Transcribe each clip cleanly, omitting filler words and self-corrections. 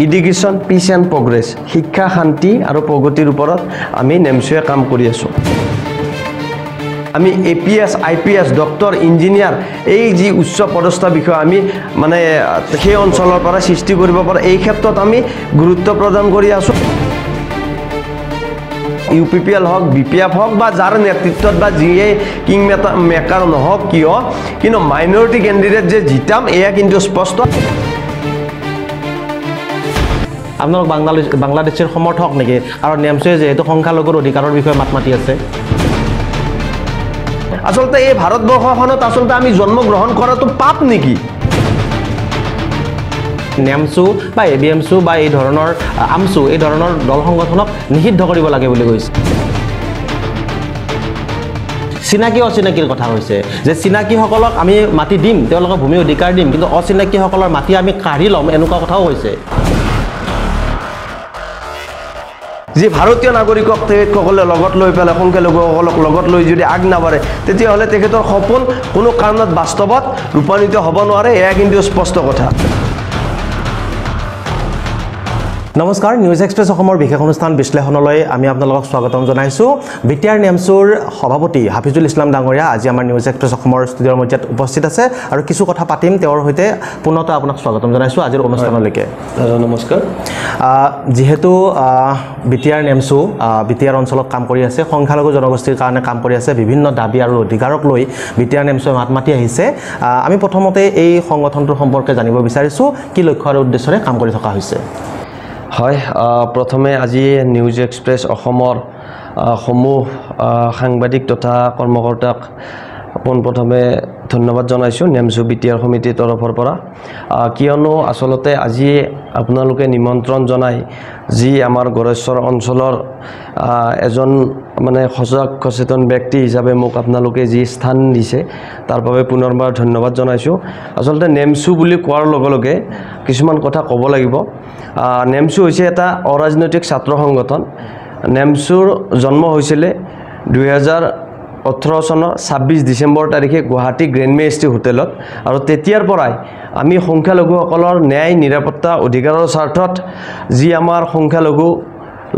Education piece and progress শিক্ষা শান্তি আৰু প্ৰগতিৰ ওপৰত আমি নেমচুৱে কাম কৰি আছোঁ আমি APS IPS ডক্টৰ ইঞ্জিনিয়াৰ এই যি উচ্চ পদস্থ বিষয় আমি মানে সেই অঞ্চলৰ পৰা সৃষ্টি কৰিব পাৰোঁ এই ক্ষেত্ৰত আমি গুৰুত্ব প্ৰদান কৰি আছোঁ UPPL হওক BPF হওক বা যাৰ নেতৃত্বত বা যিয়ে কিং মেকাৰ নহওক কিয় কিন্তু মাইনৰিটি কেণ্ডিডেট যে জিতাম এয়া কিন্তু স্পষ্ট আপোনালোক বাংলাদেশৰ সমৰ্থক নেকি আৰু নেমচুৱে যেহেতু সংখ্যালঘুৰ অধিকাৰৰ বিষয়ে মাত মাতি আছে আচলতে এই ভাৰতবৰ্ষখনত আচলতে আমি জন্মগ্ৰহণ কৰাটো পাপ নেকি নেমচু বা ABMচু বা এই ধৰণৰ আমচু এই ধৰণৰ দল সংগঠনক নিষিদ্ধ কৰিব লাগে বুলি কৈছে চিনাকি অচিনাকিৰ কথা হৈছে যে চিনাকিসকলক আমি মাটি দিম তেওঁলোকক ভূমি অধিকাৰ দিম কিন্তু অচিনাকিসকলৰ মাটি আমি কাঢ়ি ল'ম এনেকুৱা কথাও হৈছে যে ভাৰতীয় নাগৰিকক তেখেতসকলে লগত লৈ পেলাই সংখ্যালঘুসকলক লগত লৈ যদি আগ নাবাঢ়ে তেতিয়াহ'লে তেখেতৰ সপোন কোনো কাৰণত বাস্তৱত ৰূপান্বিত হ'ব নোৱাৰে এয়া কিন্তু স্পষ্ট কথা নমস্কাৰ নিউজ এক্সপ্ৰেছ অসমৰ বিশেষ অনুষ্ঠান বিশ্লেষণলৈ আমি আপোনালোকক স্বাগতম জনাইছোঁ বিটিআৰ নেমচুৰ সভাপতি হাফিজুল ইছলাম ডাঙৰীয়া আজি আমাৰ নিউজ এক্সপ্ৰেছ অসমৰ ষ্টুডিঅ'ৰ মধ্যে উপস্থিত আছে আৰু কিছু কথা পাতিম তেওঁৰ সৈতে পুনৰবাৰ আপোনাক স্বাগতম জনাইছোঁ আজিৰ অনুষ্ঠানলৈকে নমস্কাৰ যেহেতু বিটিআৰ নেমচু বিটিআৰ অঞ্চলত কাম কৰি আছে সংখ্যালঘু জনগোষ্ঠীৰ কাৰণে কাম কৰি আছে বিভিন্ন দাবী আৰু অধিকাৰক লৈ বিটিআৰ নেমচুৱে মাত মাতি আহিছে আমি প্ৰথমতে এই সংগঠনটোৰ সম্পৰ্কে জানিব বিচাৰিছোঁ কি লক্ষ্য আৰু উদ্দেশ্যৰে কাম কৰি থকা হৈছে হয় প্ৰথমে আজি নিউজ এক্সপ্ৰেছ অসমৰ সমূহ সাংবাদিক তথা কৰ্মকৰ্তাক পোনপ্ৰথমে ধন্যবাদ জনাইছোঁ নেমচু বিটিআৰ সমিতিৰ তৰফৰ পৰা কিয়নো আচলতে আজি আপোনালোকে নিমন্ত্ৰণ জনাই যি আমাৰ গড়েশ্বৰ অঞ্চলৰ এজন মানে সজাগ সচেতন ব্যক্তি হিচাপে মোক আপোনালোকে যি স্থান দিছে তাৰ বাবে পুনৰবাৰ ধন্যবাদ জনাইছোঁ আচলতে নেমচু বুলি কোৱাৰ লগে লগে কিছুমান কথা ক'ব লাগিব নেমচু হৈছে এটা অৰাজনৈতিক ছাত্ৰ সংগঠন নেমচুৰ জন্ম হৈছিলে 2018 চনৰ 26 ডিচেম্বৰ তাৰিখে গুৱাহাটী গ্ৰেণ্ড মেজেষ্টি হোটেলত আৰু তেতিয়াৰ পৰাই আমি সংখ্যালঘুসকলৰ ন্যায় নিৰাপত্তা অধিকাৰৰ স্বাৰ্থত যি আমাৰ সংখ্যালঘু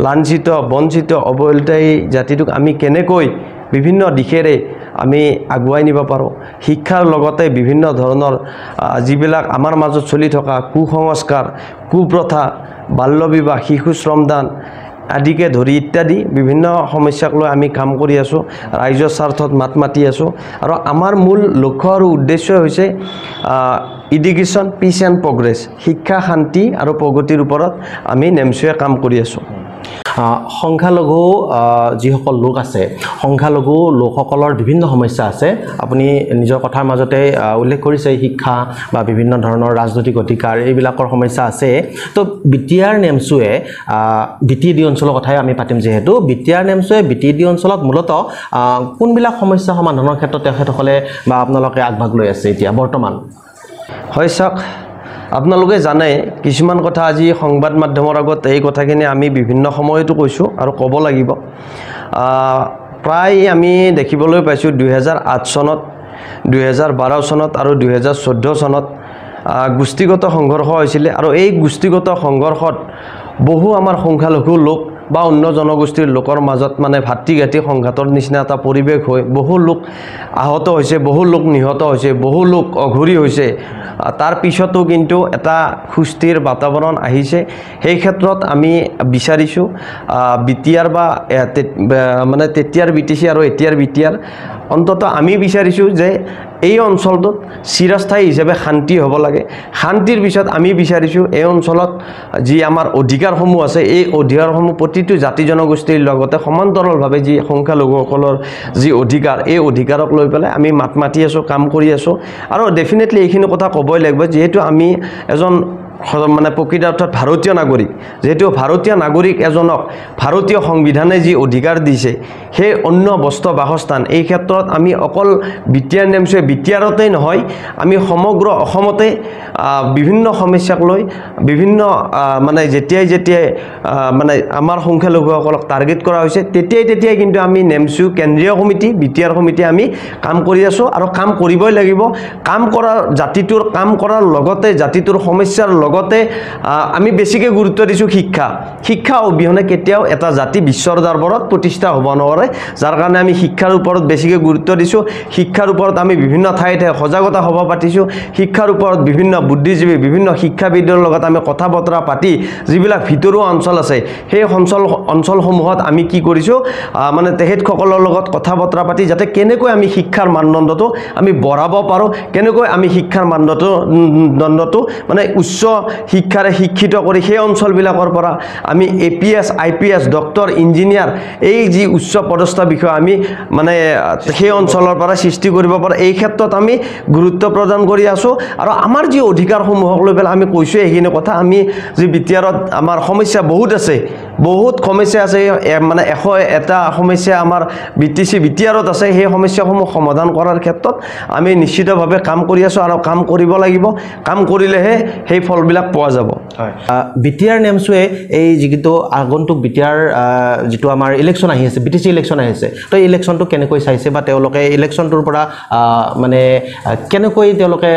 লাঞ্ছিত বঞ্চিত অৱহেলিত এই জাতিটোক আমি কেনেকৈ বিভিন্ন দিশেৰে আমি আগুৱাই নিব পাৰোঁ শিক্ষাৰ লগতে বিভিন্ন ধৰণৰ যিবিলাক আমাৰ মাজত চলি থকা কুসংস্কাৰ কুপ্ৰথা বাল্যবিবাহ শিশু শ্ৰমদান আদিকে ধৰি ইত্যাদি বিভিন্ন সমস্যাক লৈ আমি কাম কৰি আছোঁ ৰাইজৰ স্বাৰ্থত মাত মাতি আছোঁ আৰু আমাৰ মূল লক্ষ্য আৰু উদ্দেশ্য হৈছে এডুকেশ্যন পিচ এণ্ড প্ৰগ্ৰেছ শিক্ষা শান্তি আৰু প্ৰগতিৰ ওপৰত আমি নেমচুৱে কাম কৰি আছোঁ সংখ্যালঘু যিসকল লোক আছে সংখ্যালঘু লোকসকলৰ বিভিন্ন সমস্যা আছে আপুনি নিজৰ কথাৰ মাজতে উল্লেখ কৰিছে শিক্ষা বা বিভিন্ন ধৰণৰ ৰাজনৈতিক অধিকাৰ এইবিলাকৰ সমস্যা আছে তো বিটিআৰ নেমচুৱে বিটিডি অঞ্চলৰ কথাই আমি পাতিম যেহেতু বিটিআৰ নেমচুৱে বিটিডি অঞ্চলত মূলতঃ কোনবিলাক সমস্যা সমাধানৰ ক্ষেত্ৰত তেখেতসকলে বা আপোনালোকে আগভাগ লৈ আছে এতিয়া বৰ্তমান হয় চাওক আপোনালোকে জানে কিছুমান কথা আজি সংবাদ মাধ্যমৰ আগত এই কথাখিনি আমি বিভিন্ন সময়তো কৈছোঁ আৰু ক'ব লাগিব প্ৰায় আমি দেখিবলৈ পাইছোঁ 2008 চনত 2012 চনত আৰু 2014 চনত গোষ্ঠীগত সংঘৰ্ষ হৈছিলে আৰু এই গোষ্ঠীগত সংঘৰ্ষত বহু আমাৰ সংখ্যালঘু লোক বা অন্য জনগোষ্ঠীৰ লোকৰ মাজত মানে ভাতৃঘাতী সংঘাতৰ নিচিনা এটা পৰিৱেশ হৈ বহু লোক আহত হৈছে বহু লোক নিহত হৈছে বহু লোক অঘৰী হৈছে তাৰ পিছতো কিন্তু এটা সুস্থিৰ বাতাবৰণ আহিছে সেই ক্ষেত্ৰত আমি বিচাৰিছোঁ বিটিআৰ বা মানে তেতিয়াৰ BTC আৰু এতিয়াৰ বিটিআৰ অন্ততঃ আমি বিচাৰিছোঁ যে এই অঞ্চলটোত চিৰস্থায়ী হিচাপে শান্তি হ'ব লাগে শান্তিৰ পিছত আমি বিচাৰিছোঁ এই অঞ্চলত যি আমাৰ অধিকাৰসমূহ আছে এই অধিকাৰসমূহ প্ৰতিটো জাতি জনগোষ্ঠীৰ লগতে সমান্তৰালভাৱে যি সংখ্যালঘুসকলৰ যি অধিকাৰ এই অধিকাৰক লৈ পেলাই আমি মাত মাতি আছোঁ কাম কৰি আছোঁ আৰু ডেফিনেটলি এইখিনি কথা ক'বই লাগিব যিহেতু আমি এজন মানে প্ৰকৃত অৰ্থত ভাৰতীয় নাগৰিক যেহেতু ভাৰতীয় নাগৰিক এজনক ভাৰতীয় সংবিধানে যি অধিকাৰ দিছে সেই অন্য বস্ত্ৰ বাসস্থান এই ক্ষেত্ৰত আমি অকল বিটিআৰ নেমচুৱে বিটিআৰতেই নহয় আমি সমগ্ৰ অসমতে বিভিন্ন সমস্যাক লৈ বিভিন্ন মানে যেতিয়াই মানে আমাৰ সংখ্যালঘুসকলক টাৰ্গেট কৰা হৈছে তেতিয়াই কিন্তু আমি নেমচু কেন্দ্ৰীয় সমিতি বিটিআৰ সমিতি আমি কাম কৰি আছোঁ আৰু কাম কৰিবই লাগিব কাম কৰাৰ জাতিটোৰ কাম কৰাৰ লগতে জাতিটোৰ সমস্যাৰ লগতে আমি বেছিকৈ গুৰুত্ব দিছোঁ শিক্ষা অবিহনে কেতিয়াও এটা জাতি বিশ্বৰ দৰবাৰত প্ৰতিষ্ঠা হ'ব নোৱাৰে যাৰ কাৰণে আমি শিক্ষাৰ ওপৰত বেছিকৈ গুৰুত্ব দিছোঁ শিক্ষাৰ ওপৰত আমি বিভিন্ন ঠায়ে সজাগতা সভা পাতিছোঁ শিক্ষাৰ ওপৰত বিভিন্ন বুদ্ধিজীৱী বিভিন্ন শিক্ষাবিদৰ লগত আমি কথা বতৰা পাতি যিবিলাক ভিতৰুৱা অঞ্চল আছে সেই অঞ্চলসমূহত আমি কি কৰিছোঁ মানে তেখেতসকলৰ লগত কথা বতৰা পাতি যাতে কেনেকৈ আমি শিক্ষাৰ মানদণ্ডটো আমি বঢ়াব পাৰোঁ কেনেকৈ আমি শিক্ষাৰ মানদণ্ডটো মানে উচ্চ শিক্ষাৰে শিক্ষিত কৰি সেই অঞ্চলবিলাকৰ পৰা আমি APS IPS ডক্টৰ ইঞ্জিনিয়াৰ এই যি উচ্চ পদস্থ বিষয় আমি মানে সেই অঞ্চলৰ পৰা সৃষ্টি কৰিব পাৰোঁ এই ক্ষেত্ৰত আমি গুৰুত্ব প্ৰদান কৰি আছোঁ আৰু আমাৰ যি অধিকাৰসমূহক লৈ পেলাই আমি কৈছোঁ এইখিনি কথা আমি যি বিটিআৰত আমাৰ সমস্যা বহুত আছে মানে 101টা সমস্যা আমাৰ বিটিআৰত আছে সেই সমস্যাসমূহ সমাধান কৰাৰ ক্ষেত্ৰত আমি নিশ্চিতভাৱে কাম কৰি আছোঁ আৰু কাম কৰিব লাগিব কাম কৰিলেহে সেই ফলবিলাক পোৱা যাব হয় বিটিআৰ নেমছুৱে এই যিটো আগন্তুক বিটিআৰ যিটো আমাৰ ইলেকশ্যন আহি আছে BTC ইলেকশ্যন আহি আছে তো এই ইলেকশ্যনটো কেনেকৈ চাইছে বা তেওঁলোকে ইলেকশ্যনটোৰ পৰা মানে কেনেকৈ তেওঁলোকে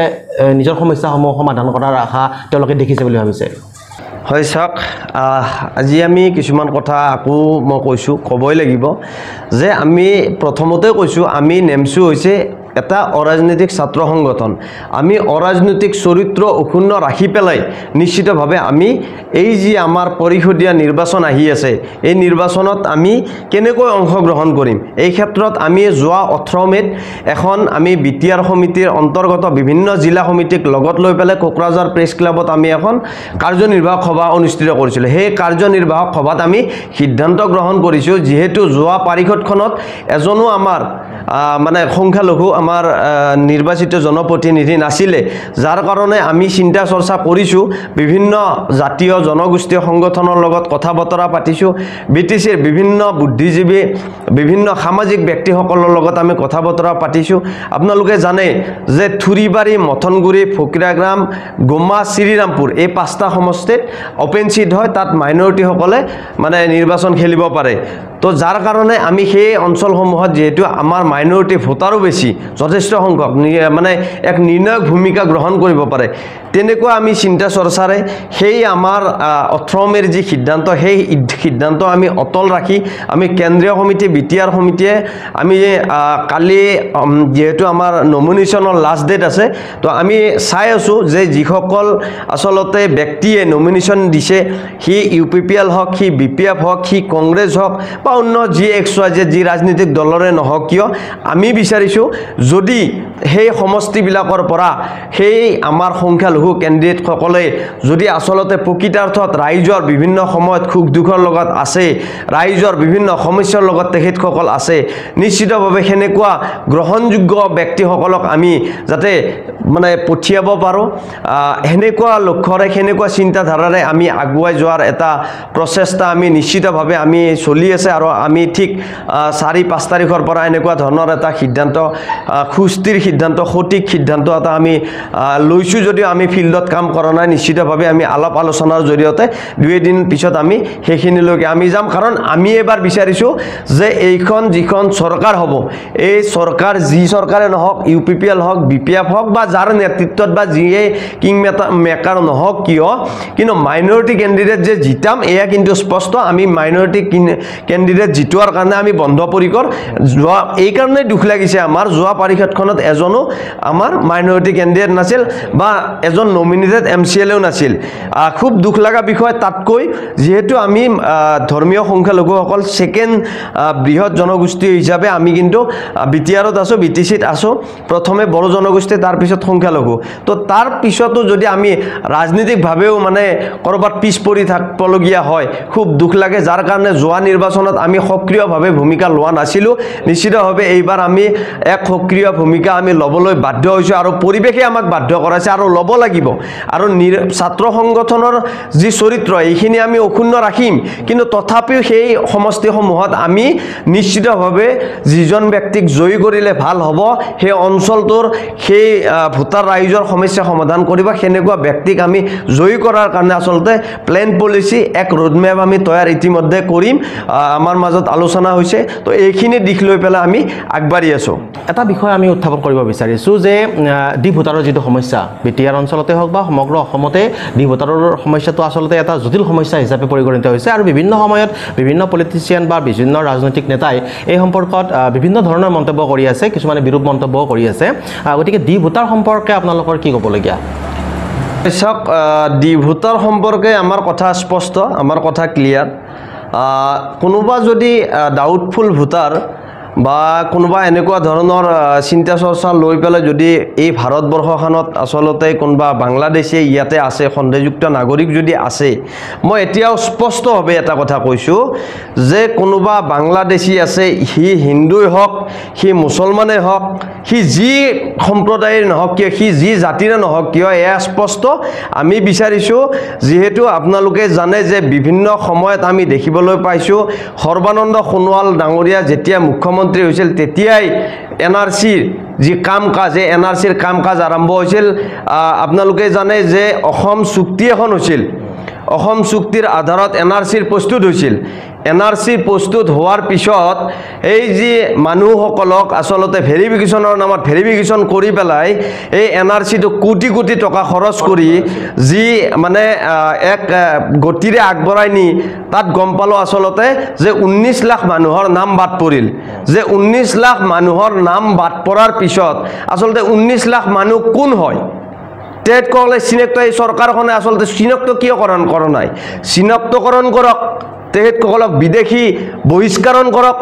নিজৰ সমস্যাসমূহ সমাধান কৰাৰ আশা তেওঁলোকে দেখিছে বুলি ভাবিছে হয় চাওক আজি আমি কিছুমান কথা আকৌ মই কৈছোঁ ক'বই লাগিব যে আমি প্ৰথমতে কৈছোঁ আমি নেমছু হৈছে এটা অৰাজনৈতিক ছাত্ৰ সংগঠন আমি অৰাজনৈতিক চৰিত্ৰ অক্ষুণ্ণ ৰাখি পেলাই নিশ্চিতভাৱে আমি এই যি আমাৰ পৰিষদীয় নিৰ্বাচন আহি আছে এই নিৰ্বাচনত আমি কেনেকৈ অংশগ্ৰহণ কৰিম এই ক্ষেত্ৰত আমি যোৱা 18 মেত এখন আমি বিটিআৰ সমিতিৰ অন্তৰ্গত বিভিন্ন জিলা সমিতিক লগত লৈ পেলাই কোকৰাঝাৰ প্ৰেছ ক্লাবত আমি এখন কাৰ্যনিৰ্বাহক সভা অনুষ্ঠিত কৰিছিলোঁ সেই কাৰ্যনিৰ্বাহক সভাত আমি সিদ্ধান্ত গ্ৰহণ কৰিছোঁ যিহেতু যোৱা পাৰিষদখনত এজনো আমাৰ মানে সংখ্যালঘু আমাৰ নিৰ্বাচিত জনপ্ৰতিনিধি নাছিলে যাৰ কাৰণে আমি চিন্তা চৰ্চা কৰিছোঁ বিভিন্ন জাতীয় জনগোষ্ঠীয় সংগঠনৰ লগত কথা বতৰা পাতিছোঁ BTCৰ বিভিন্ন বুদ্ধিজীৱী বিভিন্ন সামাজিক ব্যক্তিসকলৰ লগত আমি কথা বতৰা পাতিছোঁ আপোনালোকে জানে যে থুৰিবাৰী মথনগুৰি ফকিৰাগ্ৰাম গোমা শ্ৰীৰামপুৰ এই 5টা সমষ্টিত অপেন চিট হয় তাত মাইনৰিটিসকলে মানে নিৰ্বাচন খেলিব পাৰে তো যাৰ কাৰণে আমি সেই অঞ্চলসমূহত যেহেতু আমাৰ মাইনৰিটি ভোটাৰো বেছি যথেষ্ট সংখ্যক মানে এক নিৰ্ণায়ক ভূমিকা গ্ৰহণ কৰিব পাৰে তেনেকুৱা আমি চিন্তা চৰ্চাৰে সেই আমাৰ 18 মেৰ যি সিদ্ধান্ত সেই সিদ্ধান্ত আমি অটল ৰাখি আমি কেন্দ্ৰীয় সমিতি বিটিআৰ সমিতিয়ে আমি কালি যেহেতু আমাৰ নমিনেশ্যনৰ লাষ্ট ডেট আছে তো আমি চাই আছোঁ যে যিসকল আসলতে ব্যক্তিয়ে নমিনেশ্যন দিছে সি UPPL হওক সি BPF হওক সি কংগ্ৰেছ হওক বা অন্য যি XYZ যি ৰাজনৈতিক দলৰে নহওক কিয় আমি বিচাৰিছোঁ যদি সেই সমষ্টিবিলাকৰ পৰা সেই আমাৰ সংখ্যালঘু কেণ্ডিডেটসকলে যদি আসলতে প্ৰকৃতাৰ্থত ৰাইজৰ বিভিন্ন সময়ত সুখ দুখৰ লগত আছে ৰাইজৰ বিভিন্ন সমস্যাৰ লগত তেখেতসকল আছে নিশ্চিতভাৱে সেনেকুৱা গ্ৰহণযোগ্য ব্যক্তিসকলক আমি যাতে মানে পঠিয়াব পাৰোঁ সেনেকুৱা লক্ষ্যৰে সেনেকুৱা চিন্তাধাৰাৰে আমি আগুৱাই যোৱাৰ এটা প্ৰচেষ্টা আমি নিশ্চিতভাৱে আমি চলি আছে আৰু আমি ঠিক 4-5 তাৰিখৰ পৰা এনেকুৱা ধৰণৰ এটা সিদ্ধান্ত সুস্থিৰ সিদ্ধান্ত সঠিক সিদ্ধান্ত এটা আমি লৈছোঁ যদিও আমি ফিল্ডত কাম কৰা নাই নিশ্চিতভাৱে আমি আলাপ আলোচনাৰ জৰিয়তে 2 দিন পিছত আমি সেইখিনিলৈকে আমি যাম কাৰণ আমি এবাৰ বিচাৰিছোঁ যে এইখন যিখন চৰকাৰ হ'ব এই চৰকাৰ যি চৰকাৰে নহওক UPPL হওক BPF হওক বা যাৰ নেতৃত্বত বা যিয়ে কিং মেকাৰ নহওক কিয় কিন্তু মাইনৰিটি কেণ্ডিডেট যে জিতাম এয়া কিন্তু স্পষ্ট আমি মাইনৰিটি কেণ্ডিডেট জিতোৱাৰ কাৰণে আমি বন্ধপৰিকৰ যোৱা এই কাৰণে দুখ লাগিছে আমাৰ যোৱা পাৰিষদখনত এজনো আমাৰ মাইনৰিটি কেণ্ডিডেট নাছিল বা এজন নমিনেটেড MCLও নাছিল খুব দুখ লগা বিষয় তাতকৈ যেহেতু আমি ধৰ্মীয় সংখ্যালঘুসকল সেকেন্ড বৃহৎ জনগোষ্ঠী হিচাপে আমি কিন্তু বিটিআৰত আছোঁ BTCত আছোঁ প্ৰথমে বড়ো জনগোষ্ঠী তাৰ পিছত সংখ্যালঘু তো তাৰ পিছতো যদি আমি ৰাজনৈতিকভাৱেও মানে কৰবাত পিছ পৰি থাকিবলগীয়া হয় খুব দুখ লাগে যাৰ কাৰণে যোৱা নিৰ্বাচনত আমি সক্ৰিয়ভাৱে ভূমিকা লোৱা নাছিলোঁ নিশ্চিতভাৱে এইবাৰ আমি এক সক্ৰিয় ভূমিকা আমি ল'বলৈ বাধ্য হৈছোঁ আৰু পৰিৱেশে আমাক বাধ্য কৰাইছে আৰু ল'ব লাগিব আৰু ছাত্ৰ সংগঠনৰ যি চৰিত্ৰ এইখিনি আমি অক্ষুণ্ণ ৰাখিম কিন্তু তথাপিও সেই সমষ্টিসমূহত আমি নিশ্চিতভাৱে যিজন ব্যক্তিক জয়ী কৰিলে ভাল হ'ব সেই অঞ্চলটোৰ সেই ভোটাৰ ৰাইজৰ সমস্যা সমাধান কৰিব সেনেকুৱা ব্যক্তিক আমি জয়ী কৰাৰ কাৰণে আসলতে প্লেন পলিচি এক ৰোডমেপ আমি তৈয়াৰ ইতিমধ্যে কৰিম আমাৰ মাজত আলোচনা হৈছে তো এইখিনি দিশ লৈ পেলাই আমি আগবাঢ়ি আছোঁ এটা বিষয় আমি উত্থাপন কৰিব বিচাৰিছোঁ যে ডি ভোটাৰৰ যিটো সমস্যা বিটিআৰ অঞ্চলত অঞ্চলতে হওক বা সমগ্ৰ অসমতে ডি ভোটাৰৰ সমস্যাটো আচলতে এটা জটিল সমস্যা হিচাপে পৰিগণিত হৈছে আৰু বিভিন্ন সময়ত বিভিন্ন পলিটিচিয়ান বা বিভিন্ন ৰাজনৈতিক নেতাই এই সম্পৰ্কত বিভিন্ন ধৰণৰ মন্তব্য কৰি আছে, কিছুমানে বিৰূপ মন্তব্যও কৰি আছে। গতিকে ডি ভোটাৰ সম্পৰ্কে আপোনালোকৰ কি ক'বলগীয়া? চাওক, ডি ভোটাৰ সম্পৰ্কে আমাৰ কথা স্পষ্ট, আমাৰ কথা ক্লিয়াৰ। কোনোবা যদি ডাউটফুল ভোটাৰ বা কোনোবা এনেকুৱা ধৰণৰ চিন্তা চৰ্চা লৈ পেলাই যদি এই ভাৰতবৰ্ষখনত আচলতে কোনোবা বাংলাদেশী ইয়াতে আছে, সন্দেহযুক্ত নাগৰিক যদি আছে, মই এতিয়াও স্পষ্টভাৱে এটা কথা কৈছোঁ যে কোনোবা বাংলাদেশী আছে, সি হিন্দুই হওক, সি মুছলমানেই হওক, সি যি সম্প্ৰদায়ৰ নহওক কিয়, সি যি জাতিৰে নহওক কিয়, এয়া স্পষ্ট। আমি বিচাৰিছোঁ, যিহেতু আপোনালোকে জানে যে বিভিন্ন সময়ত আমি দেখিবলৈ পাইছোঁ সৰ্বানন্দ সোণোৱাল ডাঙৰীয়া যেতিয়া মুখ্যমন্ত্ৰী হৈছিল তেতিয়াই NRCৰ যি কাম কাজ, এই NRCৰ কাম কাজ আৰম্ভ হৈছিল। আপোনালোকে জানে যে অসম চুক্তি এখন হৈছিল, অসম চুক্তিৰ আধাৰত NRCৰ প্ৰস্তুত হৈছিল। NRC প্ৰস্তুত হোৱাৰ পিছত এই যি মানুহসকলক আচলতে ভেৰিফিকেশ্যনৰ নামত ভেৰিফিকেশ্যন কৰি পেলাই এই NRCটো কোটি কোটি টকা খৰচ কৰি যি মানে এক গতিৰে আগবঢ়াই নি তাত গম পালোঁ আচলতে যে 19 লাখ মানুহৰ নাম বাদ পৰিল। যে 19 লাখ মানুহৰ নাম বাদ পৰাৰ পিছত আচলতে 19 লাখ মানুহ কোন হয় তেখেতসকলে চিনাক্ত, এই চৰকাৰখনে আচলতে চিনাক্ত কিয় কৰা নাই? চিনাক্তকৰণ কৰক, তেখেতসকলক বিদেশী বহিষ্কাৰণ কৰক,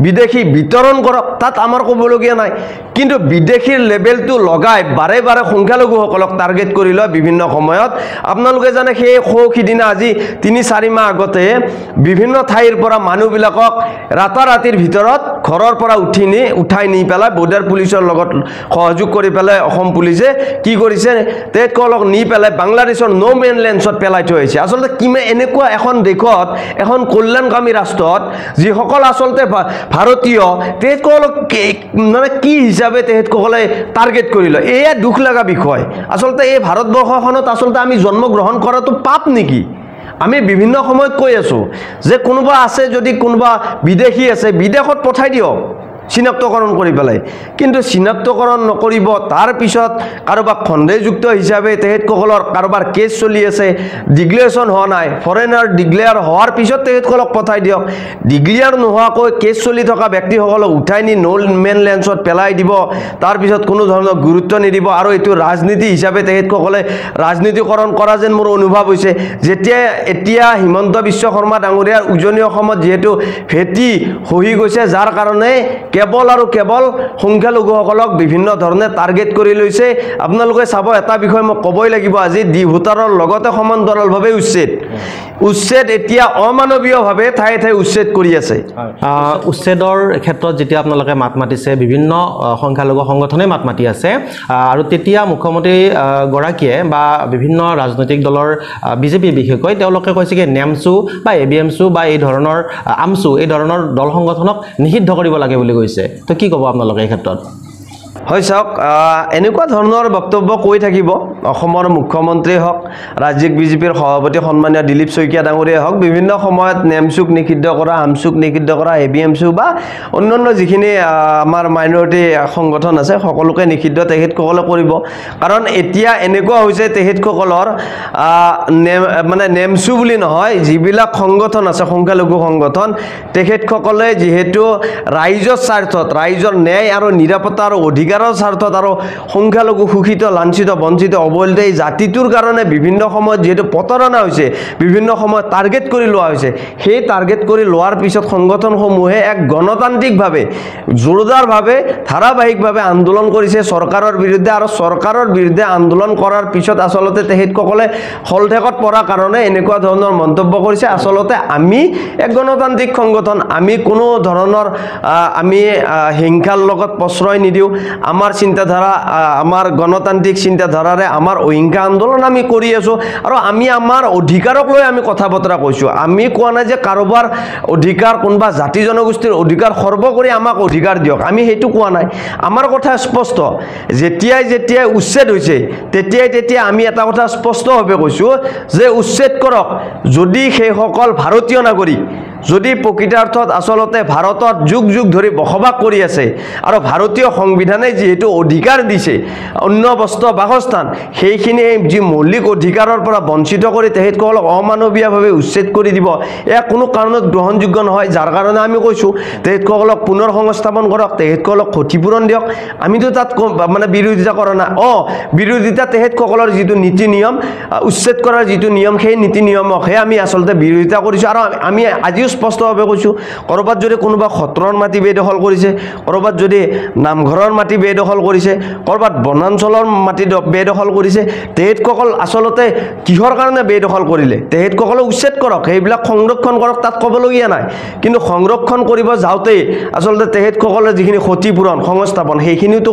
বিদেশী বিতৰণ কৰক, তাত আমাৰ ক'বলগীয়া নাই। কিন্তু বিদেশীৰ লেবেলটো লগাই বাৰে বাৰে সংখ্যালঘুসকলক টাৰ্গেট কৰি লয় বিভিন্ন সময়ত। আপোনালোকে জানে সেই সিদিনা আজি 3-4 মাহ আগতে বিভিন্ন ঠাইৰ পৰা মানুহবিলাকক ৰাতাৰাতিৰ ভিতৰত ঘৰৰ পৰা উঠাই নি পেলাই বৰ্ডাৰ পুলিচৰ লগত সহযোগ কৰি পেলাই অসম পুলিচে কি কৰিছে, তেখেতসকলক নি পেলাই বাংলাদেশৰ ন' মেন লেণ্ডছত পেলাই থৈ আহিছে। আচলতে কিমান এনেকুৱা এখন দেশত, এখন কল্যাণকামী ৰাষ্ট্ৰত যিসকল আচলতে ভাৰতীয়, তেখেতসকলক মানে কি হিচাপে তেখেতসকলে টাৰ্গেট কৰি লয়, এয়া দুখ লগা বিষয়। আচলতে এই ভাৰতবৰ্ষখনত আচলতে আমি জন্মগ্ৰহণ কৰাটো পাপ নেকি? আমি বিভিন্ন সময়ত কৈ আছোঁ যে কোনোবা আছে, যদি কোনোবা বিদেশী আছে, বিদেশত পঠাই দিয়ক চিনাক্তকৰণ কৰি পেলাই। কিন্তু চিনাক্তকৰণ নকৰিব, তাৰপিছত কাৰোবাক সন্দেহযুক্ত হিচাপে তেখেতসকলৰ কাৰোবাৰ কেছ চলি আছে, ডিক্লেৰেশ্যন হোৱা নাই, ফৰেনাৰ ডিক্লেয়াৰ হোৱাৰ পিছত তেখেতসকলক পঠাই দিয়ক। ডিক্লেয়াৰ নোহোৱাকৈ কেছ চলি থকা ব্যক্তিসকলক উঠাই নি ন' মেন লেণ্ডছত পেলাই দিব, তাৰপিছত কোনো ধৰণৰ গুৰুত্ব নিদিব। আৰু এইটো ৰাজনীতি হিচাপে তেখেতসকলে ৰাজনীতিকৰণ কৰা যেন মোৰ অনুভৱ হৈছে। এতিয়া হিমন্ত বিশ্ব শৰ্মা ডাঙৰীয়াৰ উজনি অসমত যিহেতু ভেটি খহি গৈছে, যাৰ কাৰণে কেৱল আৰু কেৱল সংখ্যালঘুসকলক বিভিন্ন ধৰণে টাৰ্গেট কৰি লৈছে। আপোনালোকে চাব, এটা বিষয় মই ক'বই লাগিব, আজি ডি ভোটাৰৰ লগতে সমান্তৰালভাৱে উচ্ছেদ এতিয়া অমানৱীয়ভাৱে ঠায়ে ঠায়ে উচ্ছেদ কৰি আছে। উচ্ছেদৰ ক্ষেত্ৰত যেতিয়া আপোনালোকে মাত মাতিছে, বিভিন্ন সংখ্যালঘু সংগঠনে মাত মাতি আছে, আৰু তেতিয়া মুখ্যমন্ত্ৰী গৰাকীয়ে বা বিভিন্ন ৰাজনৈতিক দলৰ বিজেপি বিশেষকৈ তেওঁলোকে কৈছে কি নেমচু বা ABMচু বা এই ধৰণৰ আমচু, এই ধৰণৰ দল সংগঠনক নিষিদ্ধ কৰিব লাগে বুলি কৈছে। তো কি ক'ব আপোনালোকে এই ক্ষেত্ৰত? হয়, চাওক, এনেকুৱা ধৰণৰ বক্তব্য কৈ থাকিব অসমৰ মুখ্যমন্ত্ৰী হওক, ৰাজ্যিক বিজেপিৰ সভাপতি সন্মানীয় দিলীপ শইকীয়া ডাঙৰীয়াই হওক, বিভিন্ন সময়ত নেমচুক নিষিদ্ধ কৰা, আমচুক নিষিদ্ধ কৰা, ABMচু বা অন্যান্য যিখিনি আমাৰ মাইনৰিটি সংগঠন আছে সকলোকে নিষিদ্ধ তেখেতসকলে কৰিব। কাৰণ এতিয়া এনেকুৱা হৈছে তেখেতসকলৰ মানে নেমচু বুলি নহয়, যিবিলাক সংগঠন আছে সংখ্যালঘু সংগঠন, তেখেতসকলে যিহেতু ৰাইজৰ স্বাৰ্থত, ৰাইজৰ ন্যায় আৰু নিৰাপত্তা আৰু অধিকাৰৰ স্বাৰ্থত আৰু সংখ্যালঘু শোষিত, লাঞ্ছিত, বঞ্চিত, অৱহেলিত এই জাতিটোৰ কাৰণে বিভিন্ন সময়ত যিহেতু প্ৰতাৰণা হৈছে, বিভিন্ন সময়ত টাৰ্গেট কৰি লোৱা হৈছে, সেই টাৰ্গেট কৰি লোৱাৰ পিছত সংগঠনসমূহে এক গণতান্ত্ৰিকভাৱে জোৰদাৰভাৱে ধাৰাবাহিকভাৱে আন্দোলন কৰিছে চৰকাৰৰ বিৰুদ্ধে। আৰু চৰকাৰৰ বিৰুদ্ধে আন্দোলন কৰাৰ পিছত আচলতে তেখেতসকলে হলঠেকত পৰা কাৰণে এনেকুৱা ধৰণৰ মন্তব্য কৰিছে। আচলতে আমি এক গণতান্ত্ৰিক সংগঠন, আমি কোনো ধৰণৰ আমি হিংসাৰ লগত প্ৰশ্ৰয় নিদিওঁ। আমাৰ চিন্তাধাৰা, আমাৰ গণতান্ত্ৰিক চিন্তাধাৰাৰে আমাৰ অহিংসা আন্দোলন আমি কৰি আছোঁ, আৰু আমি আমাৰ অধিকাৰক লৈ আমি কথা বতৰা কৈছোঁ। আমি কোৱা নাই যে কাৰোবাৰ অধিকাৰ, কোনোবা জাতি জনগোষ্ঠীৰ অধিকাৰ খৰ্ব কৰি আমাক অধিকাৰ দিয়ক, আমি সেইটো কোৱা নাই। আমাৰ কথা স্পষ্ট, যেতিয়াই উচ্ছেদ হৈছে তেতিয়াই আমি এটা কথা স্পষ্টভাৱে কৈছোঁ যে উচ্ছেদ কৰক। যদি সেইসকল ভাৰতীয় নাগৰিক যদি প্ৰকৃতাৰ্থত আচলতে ভাৰতত যুগ যুগ ধৰি বসবাস কৰি আছে আৰু ভাৰতীয় সংবিধানে যিহেতু অধিকাৰ দিছে অন্য বস্ত্ৰ বাসস্থান সেইখিনি যি মৌলিক অধিকাৰৰ পৰা বঞ্চিত কৰি তেখেতসকলক অমানৱীয়ভাৱে উচ্ছেদ কৰি দিব এয়া কোনো কাৰণত গ্ৰহণযোগ্য নহয় যাৰ কাৰণে আমি কৈছোঁ তেখেতসকলক পুনৰ সংস্থাপন কৰক তেখেতসকলক ক্ষতিপূৰণ দিয়ক আমিতো তাত মানে বিৰোধিতা কৰা নাই বিৰোধিতা তেখেতসকলৰ যিটো নীতি নিয়ম উচ্ছেদ কৰাৰ যিটো নিয়ম সেই নীতি নিয়মকহে আমি আচলতে বিৰোধিতা কৰিছোঁ আৰু আমি আজিও স্পষ্টভাৱে কৈছোঁ ক'ৰবাত যদি কোনোবা সত্ৰৰ মাটি বেদখল কৰিছে ক'ৰবাত যদি নামঘৰৰ মাটি বেদখল কৰিছে ক'ৰবাত বনাঞ্চলৰ মাটি বেদখল কৰিছে তেখেতসকল আচলতে কিহৰ কাৰণে বেদখল কৰিলে তেখেতসকলক উচ্ছেদ কৰক সেইবিলাক সংৰক্ষণ কৰক তাত ক'বলগীয়া নাই কিন্তু সংৰক্ষণ কৰিব যাওঁতে আচলতে তেখেতসকলে যিখিনি ক্ষতিপূৰণ সংস্থাপন সেইখিনিতো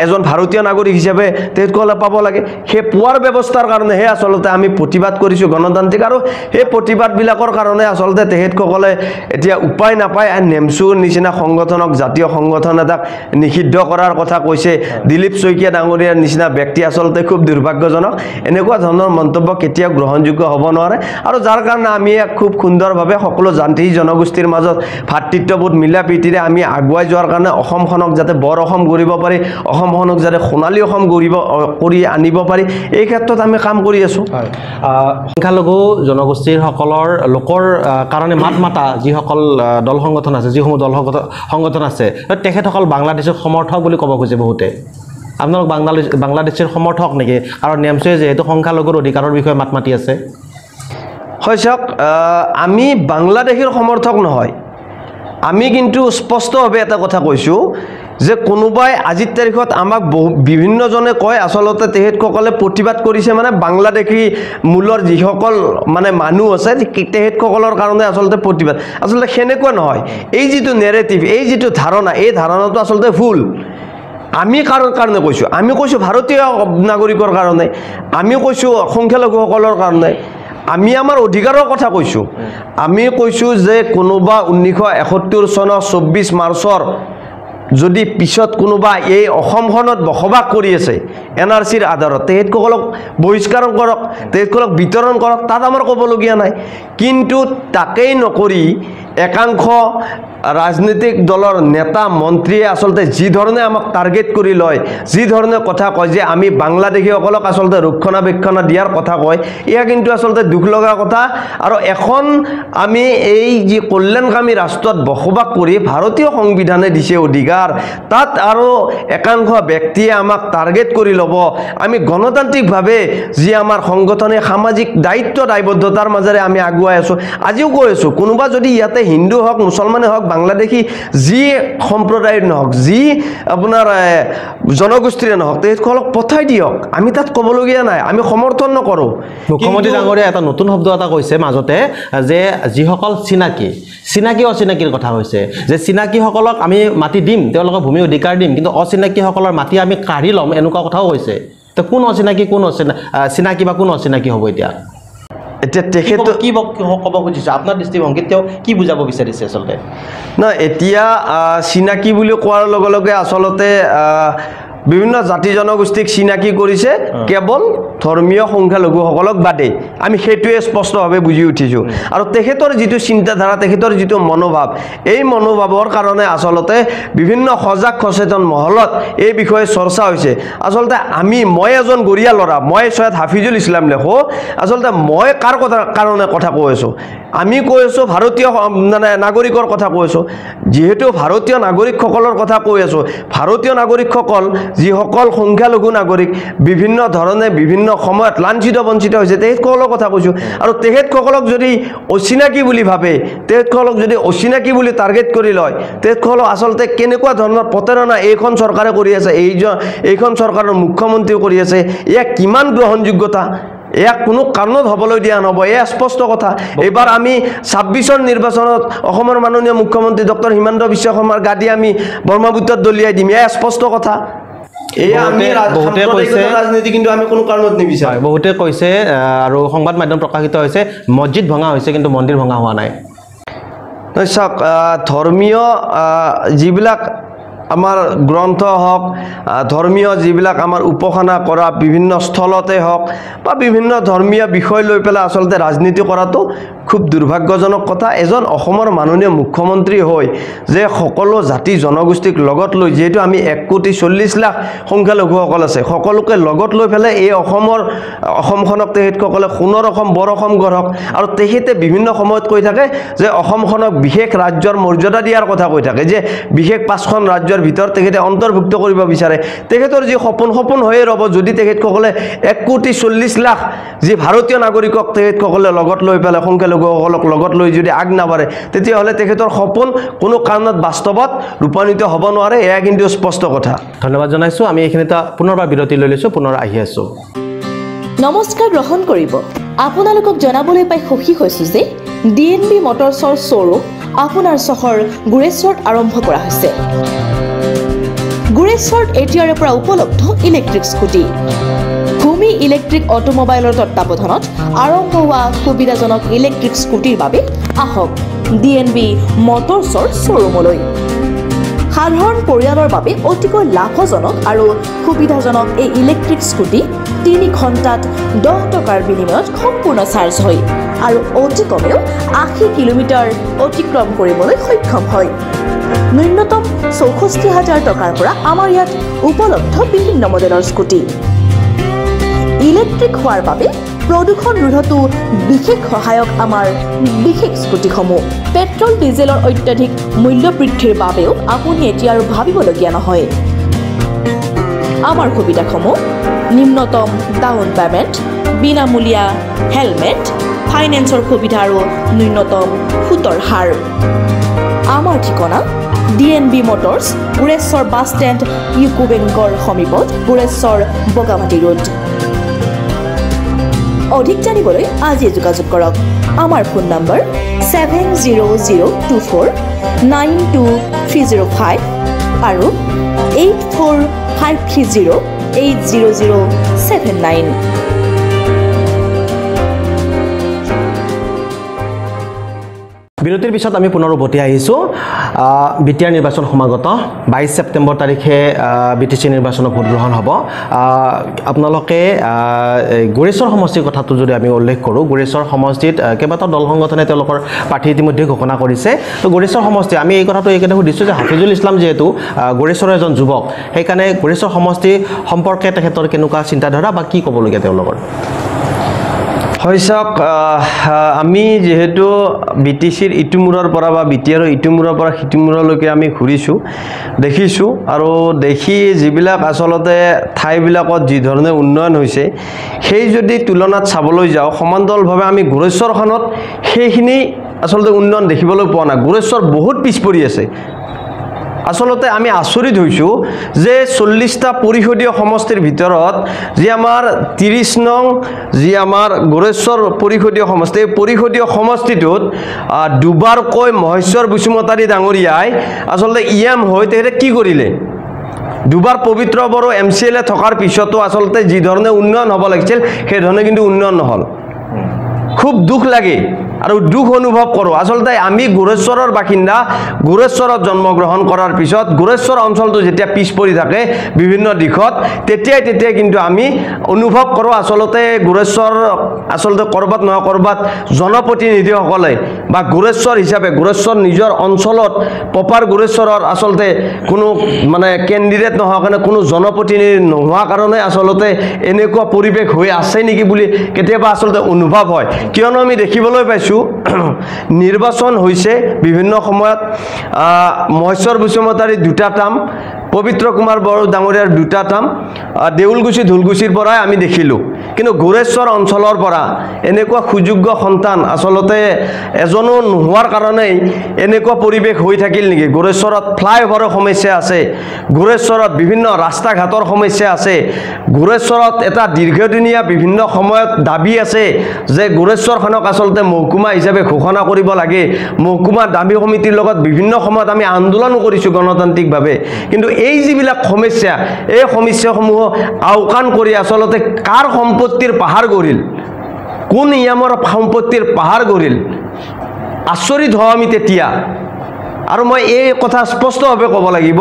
এজন ভাৰতীয় নাগৰিক হিচাপে তেখেতসকলে পাব লাগে সেই পোৱাৰ ব্যৱস্থাৰ কাৰণেহে আচলতে আমি প্ৰতিবাদ কৰিছোঁ গণতান্ত্ৰিক আৰু সেই প্ৰতিবাদবিলাকৰ কাৰণে আচলতে তেখেতসকলে এতিয়া উপায় নাপায় নেমচুৰ নিচিনা সংগঠনক জাতীয় সংগঠন এটাক নিষিদ্ধ কৰাৰ কথা কৈছে দিলীপ শইকীয়া ডাঙৰীয়াৰ নিচিনা ব্যক্তি আচলতে খুব দুৰ্ভাগ্যজনক এনেকুৱা ধৰণৰ মন্তব্য কেতিয়াও গ্ৰহণযোগ্য হ'ব নোৱাৰে আৰু যাৰ কাৰণে আমি খুব সুন্দৰভাৱে সকলো জাতি জনগোষ্ঠীৰ মাজত ভাতৃত্ববোধ মিলা প্ৰীতিৰে আমি আগুৱাই যোৱাৰ কাৰণে অসমখনক যাতে বৰ অসম গঢ়িব পাৰি অসমখনক যাতে সোণালী অসম কৰি আনিব পাৰি এই ক্ষেত্ৰত আমি কাম কৰি আছোঁ সংখ্যালঘু জনগোষ্ঠীৰ লোকৰ কাৰণে মাত মাতা যিসকল দল সংগঠন আছে যিসমূহ দল সংগঠন আছে তেখেতসকল বাংলাদেশৰ সমৰ্থক বুলি ক'ব খোজে বহুতে আপোনালোক বাংলাদেশৰ সমৰ্থক নেকি আৰু নেমচুৱে যিহেতু সংখ্যালঘুৰ অধিকাৰৰ বিষয়ে মাত মাতি আছে হয় চাওক আমি বাংলাদেশৰ সমৰ্থক নহয় আমি কিন্তু স্পষ্টভাৱে এটা কথা কৈছোঁ যে কোনোবাই আজিৰ তাৰিখত আমাক বিভিন্নজনে কয় আচলতে তেখেতসকলে প্ৰতিবাদ কৰিছে মানে বাংলাদেশী মূলৰ যিসকল মানে মানুহ আছে তেখেতসকলৰ কাৰণে আচলতে প্ৰতিবাদ আচলতে সেনেকুৱা নহয় এই যিটো নেৰেটিভ এই যিটো ধাৰণা এই ধাৰণাটো আচলতে ভুল আমি কাৰো কাৰণে কৈছোঁ আমি কৈছোঁ ভাৰতীয় নাগৰিকৰ কাৰণে আমি কৈছোঁ সংখ্যালঘুসকলৰ কাৰণে আমি আমাৰ অধিকাৰৰ কথা কৈছোঁ আমি কৈছোঁ যে কোনোবা 1971 চনৰ 24 মাৰ্চৰ যদি পিছত কোনোবা এই অসমখনত বসবাস কৰি আছে NRCৰ আধাৰত তেখেতসকলক বহিষ্কাৰ কৰক তেখেতসকলক বিতৰণ কৰক তাত আমাৰ ক'বলগীয়া নাই কিন্তু তাকেই নকৰি একাংশ ৰাজনৈতিক দলৰ নেতা মন্ত্ৰীয়ে আচলতে যি ধৰণে আমাক টাৰ্গেট কৰি লয় যি ধৰণে কথা কয় যে আমি বাংলাদেশীসকলক আচলতে ৰক্ষণাবেক্ষণ দিয়াৰ কথা কয় এয়া কিন্তু আচলতে দুখ লগা কথা আৰু এখন আমি এই যি কল্যাণকামী ৰাষ্ট্ৰত বসবাস কৰি ভাৰতীয় সংবিধানে দিছে অধিকাৰ তাত আৰু একাংশ ব্যক্তিয়ে আমাক টাৰ্গেট কৰি ল'ব আমি গণতান্ত্ৰিকভাৱে যি আমাৰ সংগঠনে সামাজিক দায়বদ্ধতাৰ মাজেৰে আমি আগুৱাই আছোঁ আজিও কৈ আছোঁ কোনোবা যদি ইয়াতে হিন্দু হওক মুছলমানে হওক বাংলাদেশী যি সম্প্ৰদায়ৰ নহওক যি আপোনাৰ জনগোষ্ঠীৰে নহওক তেখেতসকলক পঠাই দিয়ক আমি তাত ক'বলগীয়া নাই আমি সমৰ্থন নকৰোঁ মুখ্যমন্ত্ৰী ডাঙৰীয়াই এটা নতুন শব্দ এটা কৈছে মাজতে যে যিসকল চিনাকি অচিনাকিৰ কথা হৈছে যে চিনাকিসকলক আমি মাটি দিম তেওঁলোকক ভূমি অধিকাৰ দিম কিন্তু অচিনাকিসকলৰ মাটি আমি কাঢ়ি ল'ম এনেকুৱা কথাও কৈছে তো কোন অচিনাকি চিনাকি বা কোন অচিনাকি হ'ব এতিয়া তেখেত কি ক'ব খুজিছে আপোনাৰ দৃষ্টিভংগীত তেওঁ কি বুজাব বিচাৰিছে আচলতে নহয় এতিয়া চিনাকি বুলি কোৱাৰ লগে লগে আচলতে বিভিন্ন জাতি জনগোষ্ঠীক চিনাকি কৰিছে কেৱল ধৰ্মীয় সংখ্যালঘুসকলক বাদে আমি সেইটোৱে স্পষ্টভাৱে বুজি উঠিছোঁ আৰু তেখেতৰ যিটো চিন্তাধাৰা তেখেতৰ যিটো মনোভাৱ এই মনোভাৱৰ কাৰণে আচলতে বিভিন্ন সজাগ সচেতন মহলত এই বিষয়ে চৰ্চা হৈছে আচলতে মই এজন গৰীয়া ল'ৰা মই সৈয়দ হাফিজুল ইছলাম লেখো আচলতে মই কাৰ কাৰণে কথা কৈ আছোঁ আমি কৈ আছোঁ ভাৰতীয় মানে নাগৰিকৰ কথা কৈ আছোঁ যিহেতু ভাৰতীয় নাগৰিকসকলৰ কথা কৈ আছোঁ ভাৰতীয় নাগৰিকসকল যিসকল সংখ্যালঘু নাগৰিক বিভিন্ন ধৰণে বিভিন্ন সময়ত লাঞ্ছিত বঞ্চিত হৈছে তেখেতসকলৰ কথা কৈছোঁ আৰু তেখেতসকলক যদি অচিনাকি বুলি ভাবে তেখেতসকলক যদি অচিনাকি বুলি টাৰ্গেট কৰি লয় তেখেতসকলক আচলতে কেনেকুৱা ধৰণৰ প্ৰতাৰণা এইখন চৰকাৰে কৰি আছে এইখন চৰকাৰৰ মুখ্যমন্ত্ৰীও কৰি আছে এয়া কিমান গ্ৰহণযোগ্যতা এয়া কোনো কাৰণত হ'বলৈ দিয়া নহ'ব এয়া স্পষ্ট কথা এইবাৰ আমি 26ৰ নিৰ্বাচনত অসমৰ মাননীয় মুখ্যমন্ত্ৰী ডক্টৰ হিমন্ত বিশ্ব শৰ্মাৰ গাদী আমি ব্ৰহ্মপুত্ৰত দলিয়াই দিম এয়া স্পষ্ট কথা ৰাজনীতি কিন্তু আমি কোনো কাৰণত নিবিচাৰোঁ বহুতে কৈছে আৰু সংবাদ মাধ্যম প্ৰকাশিত হৈছে মছজিদ ভঙা হৈছে কিন্তু মন্দিৰ ভঙা হোৱা নাই চাওক ধৰ্মীয় যিবিলাক আমাৰ গ্ৰন্থ হওক ধৰ্মীয় যিবিলাক আমাৰ উপাসনা কৰা বিভিন্ন স্থলতে হওক বা বিভিন্ন ধৰ্মীয় বিষয় লৈ পেলাই আচলতে ৰাজনীতি কৰাটো খুব দুৰ্ভাগ্যজনক কথা এজন অসমৰ মাননীয় মুখ্যমন্ত্ৰী হৈ যে সকলো জাতি জনগোষ্ঠীক লগত লৈ যেহেতু আমি 1,40,00,000 সংখ্যালঘুসকল আছে সকলোকে লগত লৈ পেলাই এই অসমখনক তেখেতসকলে সোণৰ অসম বৰ অসম গঢ়ক আৰু তেখেতে বিভিন্ন সময়ত কৈ থাকে যে অসমখনক বিশেষ ৰাজ্যৰ মৰ্যাদা দিয়াৰ কথা কৈ থাকে যে বিশেষ 5খন ৰাজ্যৰ ভিতৰত তেখেতে অন্তৰ্ভুক্ত কৰিব বিচাৰে তেখেতৰ যি সপোন হৈয়ে ৰ'ব যদি তেখেতসকলে 1,40,00,000 যি ভাৰতীয় নাগৰিকক তেখেতসকলে লগত লৈ পেলাই সংখ্যালঘুসকলক লগত লৈ যদি আগ নাবাঢ়ে তেতিয়াহ'লে তেখেতৰ সপোন কোনো কাৰণত বাস্তৱত ৰূপায়িত হ'ব নোৱাৰে এয়া কিন্তু স্পষ্ট কথা ধন্যবাদ জনাইছোঁ আমি এইখিনিতে পুনৰবাৰ বিৰতি লৈ লৈছোঁ পুনৰ আহি আছোঁ নমস্কাৰ গ্ৰহণ কৰিব আপোনালোকক জনাবলৈ পাই সুখী হৈছোঁ যে DNB মটৰছৰ শ্ব'ৰুম আপোনাৰ চহৰ গুৰেশ্বৰত আৰম্ভ কৰা হৈছে গুৰেশ্বৰত এতিয়াৰে পৰা উপলব্ধ ইলেক্ট্ৰিক স্কুটি ভূমি ইলেক্ট্ৰিক অটোমোবাইলৰ তত্ত্বাৱধানত আৰম্ভ হোৱা সুবিধাজনক ইলেক্ট্ৰিক স্কুটিৰ বাবে আহক DNB মটৰছৰ শ্ব'ৰুমলৈ সাধাৰণ পৰিয়ালৰ বাবে অতিকৈ লাভজনক আৰু সুবিধাজনক এই ইলেক্ট্ৰিক স্কুটি 3 ঘণ্টাত 10 টকাৰ বিনিময়ত সম্পূৰ্ণ চাৰ্জ হয় আৰু অতি কমেও 80 কিলোমিটাৰ অতিক্ৰম কৰিবলৈ সক্ষম হয় ন্যূনতম 64,000 টকাৰ পৰা আমাৰ ইয়াত উপলব্ধ বিভিন্ন মডেলৰ স্কুটি ইলেক্ট্ৰিক হোৱাৰ বাবে প্ৰদূষণ ৰোধতো বিশেষ সহায়ক আমাৰ বিশেষ স্কুটিসমূহ পেট্ৰল ডিজেলৰ অত্যাধিক মূল্য বৃদ্ধিৰ বাবেও আপুনি এতিয়া আৰু ভাবিবলগীয়া নহয় আমাৰ সুবিধাসমূহ নিম্নতম ডাউন পেমেণ্ট বিনামূলীয়া হেলমেট ফাইনেন্সৰ সুবিধা আৰু ন্যূনতম সুতৰ হাৰ আমাৰ ঠিকনা DNB motors Gureshwar bus stand UCO বেংকৰ সমীপত গুৰেশ্বৰ বগামাটি ৰোড অধিক জানিবলৈ আজি যোগাযোগ কৰক আমাৰ ফোন নম্বৰ 7002492305 আৰু 8453080079 বিৰতিৰ পিছত আমি পুনৰ উভতি আহিছোঁ বিটিআৰ নিৰ্বাচন সমাগত 22 ছেপ্টেম্বৰ তাৰিখে BTC নিৰ্বাচনৰ ভোট গ্ৰহণ হ'ব আপোনালোকে গুৰেশ্বৰ সমষ্টিৰ কথাটো যদি আমি উল্লেখ কৰোঁ গুৰেশ্বৰ সমষ্টিত কেইবাটাও দল সংগঠনে তেওঁলোকৰ প্ৰাৰ্থী ইতিমধ্যে ঘোষণা কৰিছে তো গুৰেশ্বৰ সমষ্টি আমি এই কথাটো এইকাৰণে সুধিছোঁ যে হাফিজুল ইছলাম যিহেতু গুৰেশ্বৰৰ এজন যুৱক সেইকাৰণে গুৰেশ্বৰ সমষ্টি সম্পৰ্কে তেখেতৰ কেনেকুৱা চিন্তাধাৰা বা কি ক'বলগীয়া তেওঁলোকৰ হয় চাওক আমি যেহেতু BTCৰ ইটোমূৰৰ পৰা বা BTRৰ ইটোমূৰৰ পৰা সিটোমূৰলৈকে আমি ঘূৰিছোঁ দেখিছোঁ আৰু দেখি যিবিলাক আচলতে ঠাইবিলাকত যি ধৰণে উন্নয়ন হৈছে সেই যদি তুলনাত চাবলৈ যাওঁ সমান্তৰালভাৱে আমি গুৰেশ্বৰখনত সেইখিনি আচলতে উন্নয়ন দেখিবলৈ পোৱা নাই গুৰেশ্বৰ বহুত পিছ পৰি আছে আসলতে আমি আচৰিত হৈছোঁ যে 40টা পৰিষদীয় সমষ্টিৰ ভিতৰত যি আমাৰ 30 নং যি আমাৰ গুৰেশ্বৰ পৰিষদীয় সমষ্টি পৰিষদীয় সমষ্টিটোত দুবাৰকৈ মহেশ্বৰ বসুমতাৰী ডাঙৰীয়াই আসলতে ইএম হৈ তেখেতে কি কৰিলে দুবাৰ পবিত্ৰ বড়ো MCLA থকাৰ পিছতো আসলতে যি ধৰণে উন্নয়ন হ'ব লাগিছিল সেই ধৰণে কিন্তু উন্নয়ন নহল খুব দুখ লাগে আৰু দুখ অনুভৱ কৰোঁ আসলতে আমি গুৰেশ্বৰৰ বাসিন্দা গুৰেশ্বৰত জন্মগ্ৰহণ কৰাৰ পিছত গুৰেশ্বৰ অঞ্চলটো যেতিয়া পিছ পৰি থাকে বিভিন্ন দিশত তেতিয়াই কিন্তু আমি অনুভৱ কৰোঁ আসলতে গুৰেশ্বৰ আসলতে কৰবাত নহয় কৰবাত জনপ্ৰতিনিধিসকলে বা গুৰেশ্বৰ হিচাপে গুৰেশ্বৰ নিজৰ অঞ্চলত প্ৰপাৰ গুৰেশ্বৰৰ আসলতে কোনো মানে কেণ্ডিডেট নোহোৱা কাৰণে কোনো জনপ্ৰতিনিধি নোহোৱা কাৰণে আসলতে এনেকুৱা পৰিৱেশ হৈ আছে নেকি বুলি কেতিয়াবা আসলতে অনুভৱ হয় কিয়নো আমি দেখিবলৈ পাইছোঁ নিৰ্বাচন হৈছে বিভিন্ন সময়ত মহেশ্বৰ বসুমতাৰীৰ দুটা টাৰ্ম পবিত্ৰ কুমাৰ বড়ো ডাঙৰীয়াৰ দুটা টাৰ্ম দেউলগুছি ধুলগুছিৰ পৰাই আমি দেখিলোঁ কিন্তু গুৰেশ্বৰ অঞ্চলৰ পৰা এনেকুৱা সুযোগ্য সন্তান আসলতে এজনো নোহোৱাৰ কাৰণেই এনেকুৱা পৰিৱেশ হৈ থাকিল নেকি গুৰেশ্বৰত ফ্লাইঅভাৰৰ সমস্যা আছে গুৰেশ্বৰত বিভিন্ন ৰাস্তা ঘাটৰ সমস্যা আছে গুৰেশ্বৰত এটা দীৰ্ঘদিনীয়া বিভিন্ন সময়ত দাবী আছে যে গুৰেশ্বৰখনক আসলতে মহকুমা হিচাপে ঘোষণা কৰিব লাগে মহকুমা দাবী সমিতিৰ লগত বিভিন্ন সময়ত আমি আন্দোলন কৰিছোঁ গণতান্ত্ৰিকভাৱে কিন্তু এই যিবিলাক সমস্যা এই সমস্যাসমূহ আওকাণ কৰি আসলতে কাৰ সম্পত্তিৰ পাহাৰ গঢ়িল কোন নিয়মৰ সম্পত্তিৰ পাহাৰ গঢ়িল আচৰিত হওঁ আমি তেতিয়া আৰু মই এই কথা স্পষ্টভাৱে ক'ব লাগিব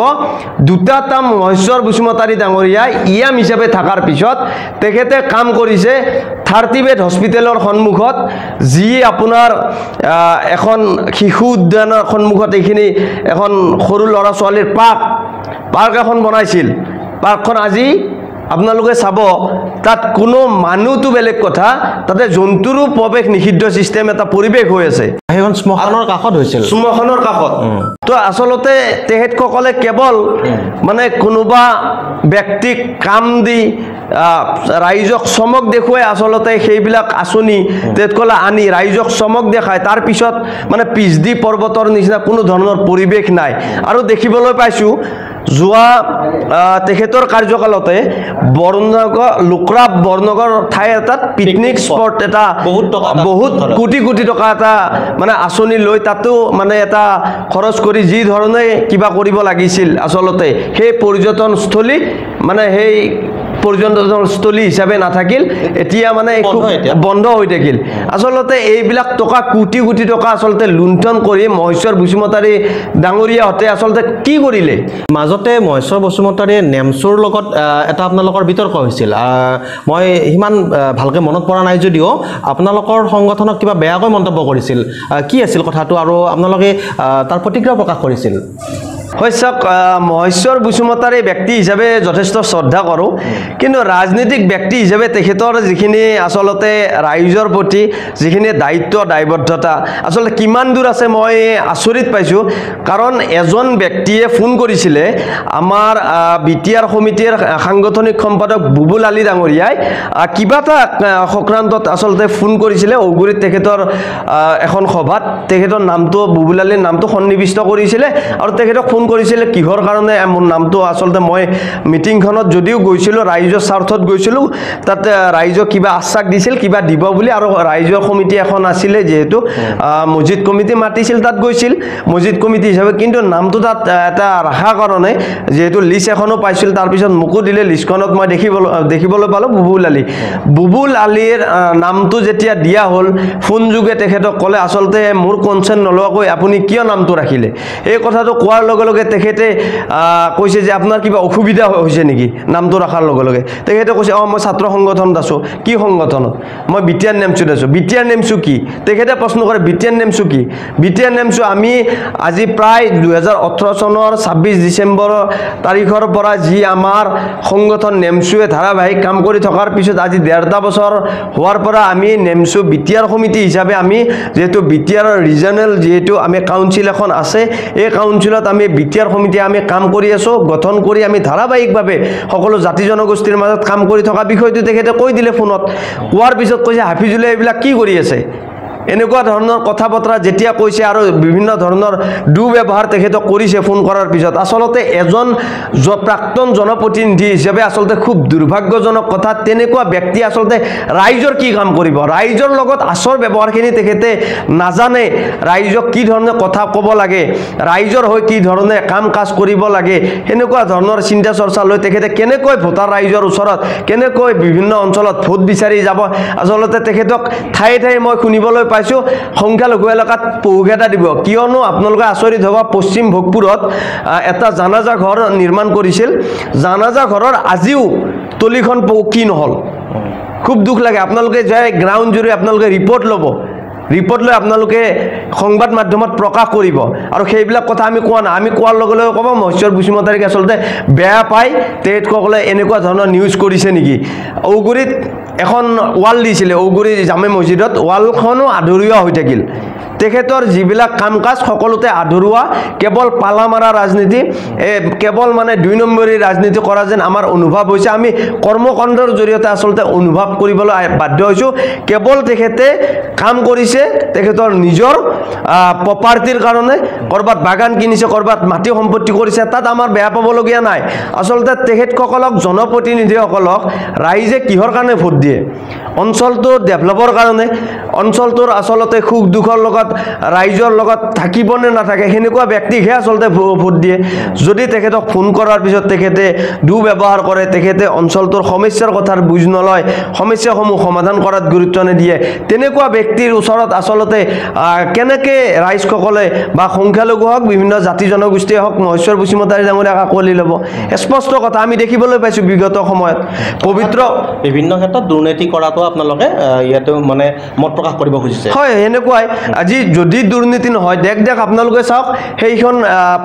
দুটা টাৰ্ম মহেশ্বৰ বসুমতাৰী ডাঙৰীয়া ইয়াম হিচাপে থকাৰ পিছত তেখেতে কাম কৰিছে 30 বেড হস্পিটেলৰ সন্মুখত যি আপোনাৰ এখন শিশু উদ্যানৰ সন্মুখত এইখিনি এখন সৰু ল'ৰা ছোৱালীৰ পাৰ্ক এখন বনাইছিল পাৰ্কখন আজি আপোনালোকে চাব তাত কোনো মানুহটো বেলেগ কথা তাতে জন্তুৰো প্ৰৱেশ নিষিদ্ধ সিস্টেম এটা পৰিৱেশ হৈ আছে সেইখন শ্মশানৰ কাষত হৈছিল শ্মশানৰ কাষত তো আসলতে তেখেতসকলে কেৱল মানে কোনোবা ব্যক্তিক কাম দি ৰাইজক চমক দেখুৱাই আসলতে সেইবিলাক আঁচনি তেখেতসকলে আনি ৰাইজক চমক দেখায় তাৰ পিছত মানে পিছদি পৰ্বতৰ নিচিনা কোনো ধৰণৰ পৰিৱেশ নাই আৰু দেখিবলৈ পাইছোঁ যোৱা তেখেতৰ কাৰ্যকালতে লোকৰাপ বৰনগৰ ঠাই এটাত পিকনিক স্পট এটা বহুত কোটি কোটি টকা এটা মানে আঁচনি লৈ তাতো মানে এটা খৰচ কৰি যি ধৰণে কিবা কৰিব লাগিছিল আসলতে সেই পৰ্যটনস্থলী মানে সেই পৰ্যটনস্থলী হিচাপে নাথাকিল এতিয়া মানে বন্ধ হৈ থাকিল আসলতে এইবিলাক টকা কোটি কোটি টকা আসলতে লুণ্ঠন কৰি মহেশ্বৰ বসুমতাৰী ডাঙৰীয়াহঁতে আসলতে কি কৰিলে মাজতে মহেশ্বৰ বসুমতাৰীয়ে নেমচুৰ লগত এটা আপোনালোকৰ বিতৰ্ক হৈছিল মই সিমান ভালকৈ মনত পৰা নাই যদিও আপোনালোকৰ সংগঠনক কিবা বেয়াকৈ মন্তব্য কৰিছিল কি আছিল কথাটো আৰু আপোনালোকে তাৰ প্ৰতিক্ৰিয়া প্ৰকাশ কৰিছিল হয় চাওক মহেশ্বৰ বসুমতাৰী ব্যক্তি হিচাপে যথেষ্ট শ্ৰদ্ধা কৰোঁ কিন্তু ৰাজনৈতিক ব্যক্তি হিচাপে তেখেতৰ যিখিনি আসলতে ৰাইজৰ প্ৰতি যিখিনি দায়িত্ব দায়বদ্ধতা আসলতে কিমান দূৰ আছে মই আচৰিত পাইছোঁ কাৰণ এজন ব্যক্তিয়ে ফোন কৰিছিলে আমাৰ বিটিআৰ সমিতিৰ সাংগঠনিক সম্পাদক বুবুল আলী ডাঙৰীয়াই কিবা এটা সংক্ৰান্তত আসলতে ফোন কৰিছিলে ঔগুৰিত তেখেতৰ এখন সভাত তেখেতৰ নামটো বুবুল আলীৰ নামটো সন্নিৱিষ্ট কৰিছিলে আৰু তেখেতক ফোন কৰিছিলে কিহৰ কাৰণে মোৰ নামটো আসলতে মই মিটিংখনত যদিও গৈছিলোঁ ৰাইজৰ স্বাৰ্থত গৈছিলোঁ তাতে ৰাইজক কিবা আশ্বাস দিছিল কিবা দিব বুলি আৰু ৰাইজৰ কমিটি এখন আছিলে যিহেতু মছজিদ কমিটি মাতিছিল তাত গৈছিল মছজিদ কমিটি হিচাপে কিন্তু নামটো তাত এটা ৰাখাৰ কাৰণে যেহেতু লিষ্ট এখনো পাইছিল তাৰপিছত মোকো দিলে লিষ্টখনত মই দেখিবলৈ পালোঁ বুবুল আলীৰ নামটো যেতিয়া দিয়া হ'ল ফোন যোগে তেখেতক ক'লে আসলতে মোৰ কনচেণ্ট নলোৱাকৈ আপুনি কিয় নামটো ৰাখিলে এই কথাটো কোৱাৰ লগে লগে তেখেতে কৈছে যে আপোনাৰ কিবা অসুবিধা হৈছে নেকি নামটো ৰাখাৰ লগে লগে তেখেতে কৈছে মই ছাত্ৰ সংগঠনত আছোঁ কি সংগঠনত মই বিটিআৰ নেমচুত আছোঁ বিটিআৰ নেমচু কি তেখেতে প্ৰশ্ন কৰে বিটিআৰ নেমচু কি বিটিআৰ নেমচু আমি আজি প্ৰায় 2018 চনৰ 26 ডিচেম্বৰ তাৰিখৰ পৰা যি আমাৰ সংগঠন নেমচুৱে ধাৰাবাহিক কাম কৰি থকাৰ পিছত আজি 1.5 বছৰ হোৱাৰ পৰা আমি নেমচু বিটিআৰ সমিতি হিচাপে আমি যেহেতু বিটিআৰৰ ৰিজনেল যেহেতু আমি কাউন্সিল এখন আছে এই কাউন্সিলত আমি বিটিআৰ সমিতি আমি কাম কৰি আছোঁ গঠন কৰি আমি ধাৰাবাহিকভাৱে সকলো জাতি জনগোষ্ঠীৰ মাজত কাম কৰি থকা বিষয়টো তেখেতে কৈ দিলে ফোনত কোৱাৰ পিছত কৈছে হাফিজুলে এইবিলাক কি কৰি আছে এনেকুৱা ধৰণৰ কথা বতৰা যেতিয়া কৈছে আৰু বিভিন্ন ধৰণৰ দুৰ্ব্যৱহাৰ তেখেতক কৰিছে ফোন কৰাৰ পিছত আসলতে এজন প্ৰাক্তন জনপ্ৰতিনিধি হিচাপে আসলতে খুব দুৰ্ভাগ্যজনক কথা তেনেকুৱা ব্যক্তি আসলতে ৰাইজৰ কি কাম কৰিব ৰাইজৰ লগত আচৰ ব্যৱহাৰখিনি তেখেতে নাজানে ৰাইজক কি ধৰণে কথা ক'ব লাগে ৰাইজৰ হৈ কি ধৰণে কাম কাজ কৰিব লাগে সেনেকুৱা ধৰণৰ চিন্তা চৰ্চা লৈ তেখেতে কেনেকৈ ভোটাৰ ৰাইজৰ ওচৰত কেনেকৈ বিভিন্ন অঞ্চলত ভোট বিচাৰি যাব আসলতে তেখেতক ঠায়ে ঠায়ে মই শুনিবলৈ পাইছোঁ সংখ্যালঘু এলেকাত পহুকেইটা দিব কিয়নো আপোনালোকে আচৰিত হ'ব পশ্চিম ভোগপুৰত এটা জানাজা ঘৰ নিৰ্মাণ কৰিছিল জানাজা ঘৰৰ আজিও তলিখন কি নহ'ল খুব দুখ লাগে আপোনালোকে যায় গ্ৰাউণ্ড জুৰি আপোনালোকে ৰিপৰ্ট ল'ব ৰিপৰ্ট লৈ আপোনালোকে সংবাদ মাধ্যমত প্ৰকাশ কৰিব আৰু সেইবিলাক কথা আমি কোৱা নাই আমি কোৱাৰ লগে লগে ক'ব মহেশ্বৰ বসুমতাৰীক আচলতে বেয়া পায় তেখেতসকলে এনেকুৱা ধৰণৰ নিউজ কৰিছে নেকি ঔগুৰিত এখন ৱাল দিছিলে ঔগুৰি জামে মছজিদত ৱালখনো আধৰুৱা হৈ থাকিল তেখেতৰ যিবিলাক কাম কাজ সকলোতে আধৰুৱা কেৱল পালা মাৰা ৰাজনীতি কেৱল মানে 2 নম্বৰী ৰাজনীতি কৰা যেন আমাৰ অনুভৱ হৈছে আমি কৰ্মকাণ্ডৰ জৰিয়তে আসলতে অনুভৱ কৰিবলৈ বাধ্য হৈছোঁ কেৱল তেখেতে কাম কৰিছে তেখেতৰ নিজৰ প্ৰপাৰ্টিৰ কাৰণে কৰবাত বাগান কিনিছে কৰবাত মাটি সম্পত্তি কৰিছে তাত আমাৰ বেয়া পাবলগীয়া নাই আসলতে তেখেতসকলক জনপ্ৰতিনিধিসকলক ৰাইজে কিহৰ কাৰণে ভোট দিয়ে অঞ্চলটোৰ ডেভেলপৰ কাৰণে অঞ্চলটোৰ আচলতে সুখ দুখৰ লগত ৰাইজৰ লগত থাকিব নে নাথাকে সেনেকুৱা ব্যক্তিকহে আচলতে ভোট দিয়ে যদি তেখেতক ফোন কৰাৰ পিছত তেখেতে দুৰ্ব্যৱহাৰ কৰে তেখেতে অঞ্চলটোৰ সমস্যাৰ কথা বুজি নলয় সমস্যাসমূহ সমাধান কৰাত গুৰুত্ব নিদিয়ে তেনেকুৱা ব্যক্তিৰ ওচৰত আচলতে কেনেকৈ ৰাইজসকলে বা সংখ্যালঘু হওক বিভিন্ন জাতি জনগোষ্ঠীয়ে হওক মহেশ্বৰ বসুমতাৰী ডাঙৰীয়াক আঁকোৱালি ল'ব স্পষ্ট কথা আমি দেখিবলৈ পাইছোঁ বিগত সময়ত পবিত্ৰ বিভিন্ন ক্ষেত্ৰত দুৰ্নীতি কৰাটো আপোনালোকে ইয়াতে মানে মত প্ৰকাশ কৰিব খুজিছে হয় এনেকুৱাই আজি যদি দুৰ্নীতি নহয় দেখ আপোনালোকে চাওক সেইখন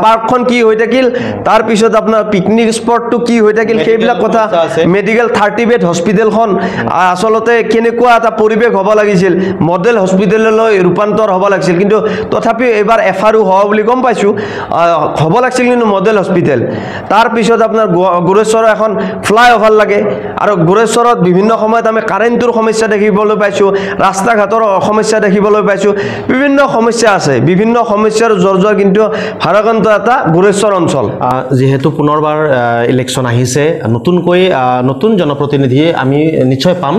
পাৰ্কখন কি হৈ থাকিল তাৰপিছত আপোনাৰ পিকনিক স্পটটো কি হৈ থাকিল সেইবিলাক কথা মেডিকেল 30 বেড হস্পিটেলখন আচলতে কেনেকুৱা এটা পৰিৱেশ হ'ব লাগিছিল মডেল হস্পিটেললৈ ৰূপান্তৰ হ'ব লাগিছিল কিন্তু তথাপিও এবাৰ এফআৰও হোৱা বুলি গম পাইছোঁ হ'ব লাগিছিল কিন্তু মডেল হস্পিটেল তাৰপিছত আপোনাৰ গুৰেশ্বৰৰ এখন ফ্লাইঅভাৰ লাগে আৰু গুৰেশ্বৰত বিভিন্ন সময়ত আমি কাৰেণ্টৰ সমস্যা দেখিবলৈ পাইছোঁ ৰাস্তা ঘাটৰ সমস্যা দেখিবলৈ পাইছোঁ বিভিন্ন সমস্যা আছে বিভিন্ন সমস্যাৰ জৰ্জৰ কিন্তু ভাৰাক্ৰান্ত এটা গুৰেশ্বৰ অঞ্চল যেহেতু পুনৰবাৰ ইলেকশ্যন আহিছে নতুনকৈ নতুন জনপ্ৰতিনিধি আমি নিশ্চয় পাম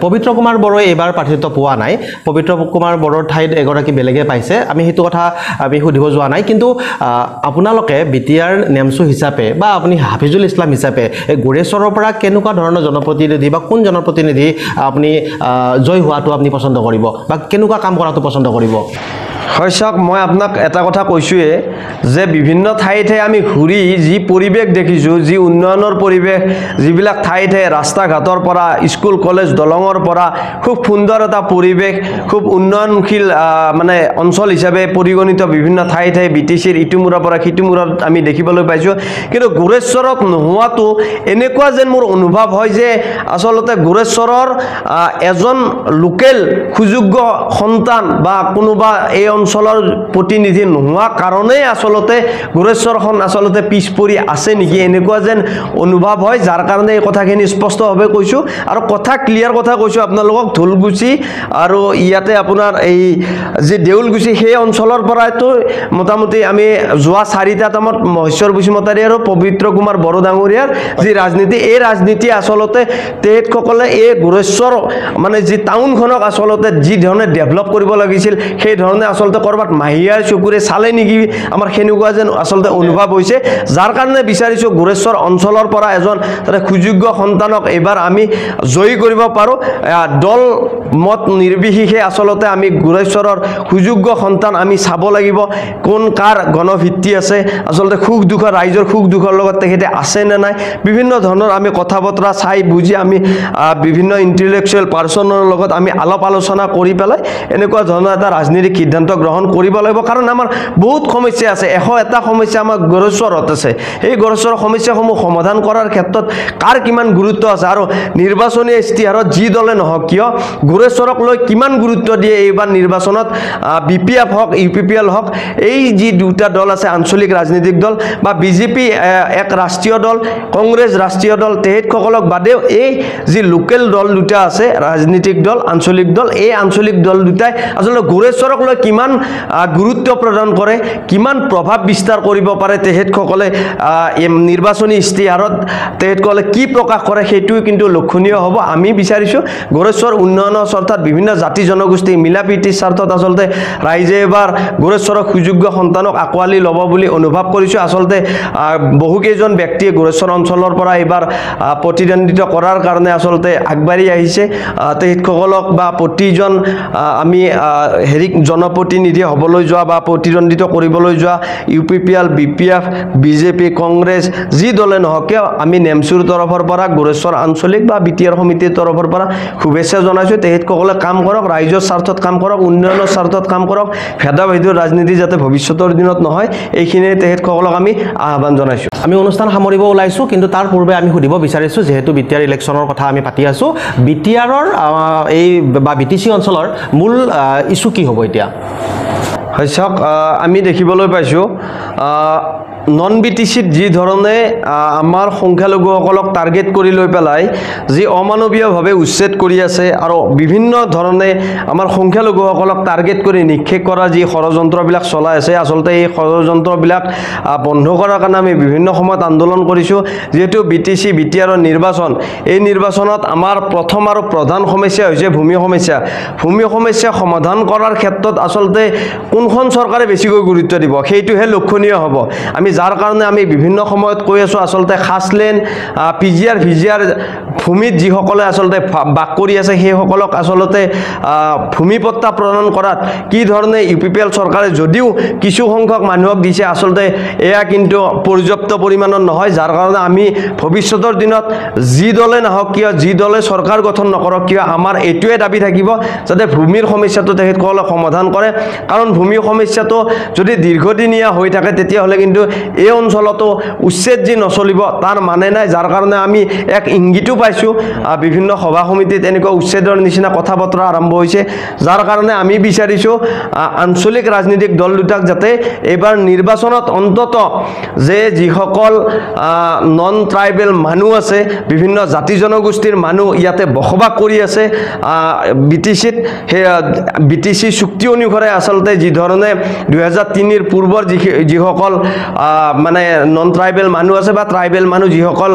পবিত্ৰ কুমাৰ বড়োৱে এইবাৰ প্ৰাৰ্থিত্ব পোৱা নাই পবিত্ৰ কুমাৰ বড়োৰ ঠাইত এগৰাকী বেলেগে পাইছে আমি সেইটো কথা আমি সুধিব যোৱা নাই কিন্তু আপোনালোকে বিটিআৰ নেমচু হিচাপে বা আপুনি হাফিজুল ইছলাম হিচাপে এই গুৰেশ্বৰৰ পৰা কেনেকুৱা ধৰণৰ জনপ্ৰতিনিধি বা কোন জনপ্ৰতিনিধি আপুনি জয় হোৱাটো আপুনি পছন্দ কৰিব বা কেনেকুৱা কাম কৰাটো পছন্দ কৰিব হয় চাওক মই আপোনাক এটা কথা কৈছোঁৱে যে বিভিন্ন ঠাইতে আমি ঘূৰি যি পৰিৱেশ দেখিছোঁ যি উন্নয়নৰ পৰিৱেশ যিবিলাক ঠাইতে ৰাস্তা ঘাটৰ পৰা স্কুল কলেজ দলঙৰ পৰা খুব সুন্দৰ এটা পৰিৱেশ খুব উন্নয়নশীল মানে অঞ্চল হিচাপে পৰিগণিত বিভিন্ন ঠাইতে বিটিচিৰ ইটো মূৰৰ পৰা সিটো মূৰত আমি দেখিবলৈ পাইছোঁ কিন্তু গুৰেশ্বৰত নোহোৱাটো এনেকুৱা যেন মোৰ অনুভৱ হয় যে আচলতে গুৰেশ্বৰৰ এজন লোকেল সুযোগ্য সন্তান বা কোনোবা এই অঞ্চলৰ প্ৰতিনিধি নোহোৱা কাৰণেই আচলতে গুৰেশ্বৰখন আচলতে পিছ পৰি আছে নেকি এনেকুৱা যেন অনুভৱ হয় যাৰ কাৰণে এই কথাখিনি স্পষ্টভাৱে কৈছোঁ আৰু কথা ক্লিয়াৰ কথা কৈছোঁ আপোনালোকক ঢোলগুছি আৰু ইয়াতে আপোনাৰ এই যি দেউলগুছি সেই অঞ্চলৰ পৰাইতো মোটামুটি আমি যোৱা 4টা টাইমত মহেশ্বৰ বসুমতাৰী আৰু পবিত্ৰ কুমাৰ বড়ো ডাঙৰীয়াৰ যি ৰাজনীতি এই ৰাজনীতি আচলতে তেখেতসকলে এই গুৰেশ্বৰ মানে যি টাউনখনক আচলতে যি ধৰণে ডেভেলপ কৰিব লাগিছিল সেই ধৰণে আচলতে কৰবাত মাহিয়াৰ চকুৰে চালে নেকি আমাৰ সেনেকুৱা যেন আচলতে অনুভৱ হৈছে যাৰ কাৰণে বিচাৰিছোঁ গুৰেশ্বৰ অঞ্চলৰ পৰা এজন সুযোগ্য সন্তানক এবাৰ আমি জয়ী কৰিব পাৰোঁ দল মত নিৰ্বিশেষে আচলতে আমি গুৰেশ্বৰৰ সুযোগ্য সন্তান আমি চাব লাগিব কোন কাৰ গণভিত্তি আছে আচলতে সুখ দুখৰ ৰাইজৰ সুখ দুখৰ লগত তেখেতে আছে নে নাই বিভিন্ন ধৰণৰ আমি কথা বতৰা চাই বুজি আমি বিভিন্ন ইণ্টেলেকচুৱেল পাৰ্চনৰ লগত আমি আলাপ আলোচনা কৰি পেলাই এনেকুৱা ধৰণৰ এটা ৰাজনীতিক সিদ্ধান্ত গ্ৰহণ কৰিব লাগিব কাৰণ আমাৰ বহুত সমস্যা আছে 101টা সমস্যা আমাৰ গুৰেশ্বৰত আছে এই গুৰেশ্বৰৰ সমস্যাসমূহ সমাধান কৰাৰ ক্ষেত্ৰত কাৰ কিমান গুৰুত্ব আছে আৰু নিৰ্বাচনী ইস্তিহাৰত যি দলে নহওক কিয় গুৰেশ্বৰক লৈ কিমান গুৰুত্ব দিয়ে এইবাৰ নিৰ্বাচনত বিপিএফ হওক ইউপিপিএল হওক এই যি দুটা দল আছে আঞ্চলিক ৰাজনীতিক দল বা বিজেপি এক ৰাষ্ট্ৰীয় দল কংগ্ৰেছ ৰাষ্ট্ৰীয় দল তেখেতসকলক বাদেও এই যি লোকেল দল দুটা আছে ৰাজনীতিক দল আঞ্চলিক দল এই আঞ্চলিক দল দুটাই আচলতে গুৰেশ্বৰক লৈ কিমান গুৰুত্ব প্ৰদান কৰে কিমান প্ৰভাৱ বিস্তাৰ কৰিব পাৰে তেখেতসকলে নিৰ্বাচনী ইস্তিহাৰত তেখেতসকলে কি প্ৰকাশ কৰে সেইটোও কিন্তু লক্ষণীয় হ'ব আমি বিচাৰিছোঁ গুৰেশ্বৰ উন্নয়নৰ স্বাৰ্থত বিভিন্ন জাতি জনগোষ্ঠী মিলা প্ৰীতিৰ স্বাৰ্থত আচলতে ৰাইজে এবাৰ গুৰেশ্বৰৰ সুযোগ্য সন্তানক আঁকোৱালি ল'ব বুলি অনুভৱ কৰিছোঁ আচলতে বহুকেইজন ব্যক্তিয়ে গুৰেশ্বৰ অঞ্চলৰ পৰা এইবাৰ প্ৰতিদ্বন্দ্বিতা কৰাৰ কাৰণে আচলতে আগবাঢ়ি আহিছে তেখেতসকলক বা প্ৰতিজন আমি হেৰিক জনপ্ৰতিনিধি হ'বলৈ যোৱা বা প্ৰতিদ্বন্দ্বিতা কৰিবলৈ যোৱা ইউপিপিএল বিপিএফ বিজেপি কংগ্ৰেছ যি দলে নহওক কিয় আমি নেমচুৰ তৰফৰ পৰা গুৰেশ্বৰ আঞ্চলিক বা বিটিআৰ সমিতিৰ তৰফৰ পৰা শুভেচ্ছা জনাইছোঁ তেখেতসকলে কাম কৰক ৰাইজৰ স্বাৰ্থত কাম কৰক উন্নয়নৰ স্বাৰ্থত কাম কৰক ভেদাভেদৰ ৰাজনীতি যাতে ভৱিষ্যতৰ দিনত নহয় এইখিনিয়ে তেখেতসকলক আমি আহ্বান জনাইছোঁ আমি অনুষ্ঠান সামৰিব ওলাইছোঁ কিন্তু তাৰ পূৰ্বে আমি সুধিব বিচাৰিছোঁ যিহেতু বিটিআৰ ইলেকশ্যনৰ কথা আমি পাতি আছোঁ বিটিআৰৰ এই বা বিটিচি অঞ্চলৰ মূল ইছ্যু কি হ'ব এতিয়া হয় চাওক আমি দেখিবলৈ পাইছোঁ নন BTCত যি ধৰণে আমাৰ সংখ্যালঘুসকলক টাৰ্গেট কৰি লৈ পেলাই যি অমানৱীয়ভাৱে উচ্ছেদ কৰি আছে আৰু বিভিন্ন ধৰণে আমাৰ সংখ্যালঘুসকলক টাৰ্গেট কৰি নিক্ষেপ কৰা যি ষড়যন্ত্ৰবিলাক চলাই আছে আচলতে এই ষড়যন্ত্ৰবিলাক বন্ধ কৰাৰ কাৰণে আমি বিভিন্ন সময়ত আন্দোলন কৰিছোঁ যেহেতু BTC BTRৰ নিৰ্বাচন এই নিৰ্বাচনত আমাৰ প্ৰথম আৰু প্ৰধান সমস্যা হৈছে ভূমি সমস্যা সমাধান কৰাৰ ক্ষেত্ৰত আচলতে কোনখন চৰকাৰে বেছিকৈ গুৰুত্ব দিব সেইটোহে লক্ষণীয় হ'ব আমি যাৰ কাৰণে আমি বিভিন্ন সময়ত কৈ আছোঁ আচলতে খাছলেন PGR VGR ভূমিত যিসকলে আচলতে বাস কৰি আছে সেইসকলক আচলতে ভূমি পট্টা প্ৰদান কৰাত কি ধৰণে UPPL চৰকাৰে যদিও কিছু সংখ্যক মানুহক দিছে আচলতে এয়া কিন্তু পৰ্যাপ্ত পৰিমাণৰ নহয় যাৰ কাৰণে আমি ভৱিষ্যতৰ দিনত যি দলে নাহক কিয় যি দলে চৰকাৰ গঠন নকৰক কিয় আমাৰ এইটোৱে দাবী থাকিব যাতে ভূমিৰ সমস্যাটো তেখেতসকলে সমাধান কৰে কাৰণ ভূমি সমস্যাটো যদি দীৰ্ঘদিনীয়া হৈ থাকে তেতিয়াহ'লে কিন্তু এই অঞ্চলতো উচ্ছেদ যি নচলিব তাৰ মানে নাই যাৰ কাৰণে আমি এক ইংগিতো পাইছোঁ বিভিন্ন সভা সমিতিত এনেকুৱা উচ্ছেদৰ নিচিনা কথা বতৰা আৰম্ভ হৈছে যাৰ কাৰণে আমি বিচাৰিছোঁ আঞ্চলিক ৰাজনৈতিক দল দুটাক যাতে এইবাৰ নিৰ্বাচনত অন্তত যে যিসকল নন ট্ৰাইবেল মানুহ আছে বিভিন্ন জাতি জনগোষ্ঠীৰ মানুহ ইয়াতে বসবাস কৰি আছে BTCত সেই BTC চুক্তি অনুসৰি আচলতে যি ধৰণে 2003ৰ পূৰ্বৰ যিসকল মানে নন ট্ৰাইবেল মানুহ আছে বা ট্ৰাইবেল মানুহ যিসকল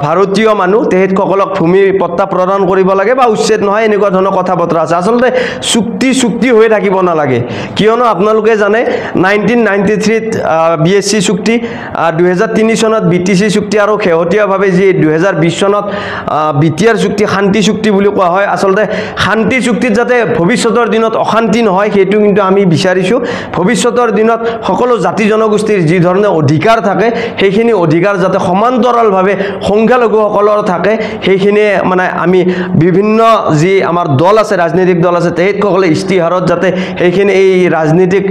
ভাৰতীয় মানুহ তেখেতসকলক ভূমি পট্টা প্ৰদান কৰিব লাগে বা উচ্ছেদ নহয় এনেকুৱা ধৰণৰ কথা বতৰা আছে আচলতে চুক্তি হৈ থাকিব নালাগে কিয়নো আপোনালোকে জানে 1993ত BSC চুক্তি 2003 চনত BTC চুক্তি আৰু শেহতীয়াভাৱে যি 2020 চনত BTR চুক্তি শান্তি চুক্তি বুলি কোৱা হয় আচলতে শান্তি চুক্তিত যাতে ভৱিষ্যতৰ দিনত অশান্তি নহয় সেইটো কিন্তু আমি বিচাৰিছোঁ ভৱিষ্যতৰ দিনত সকলো জাতি জনগোষ্ঠীৰ যি ধৰণে অধিকাৰ থাকে সেইখিনি অধিকাৰ যাতে সমান্তৰালভাৱে সংখ্যালঘুসকলৰ থাকে সেইখিনি মানে আমি বিভিন্ন যি আমাৰ দল আছে ৰাজনৈতিক দল আছে তেখেতসকলে ইস্তিহাৰত যাতে সেইখিনি এই ৰাজনৈতিক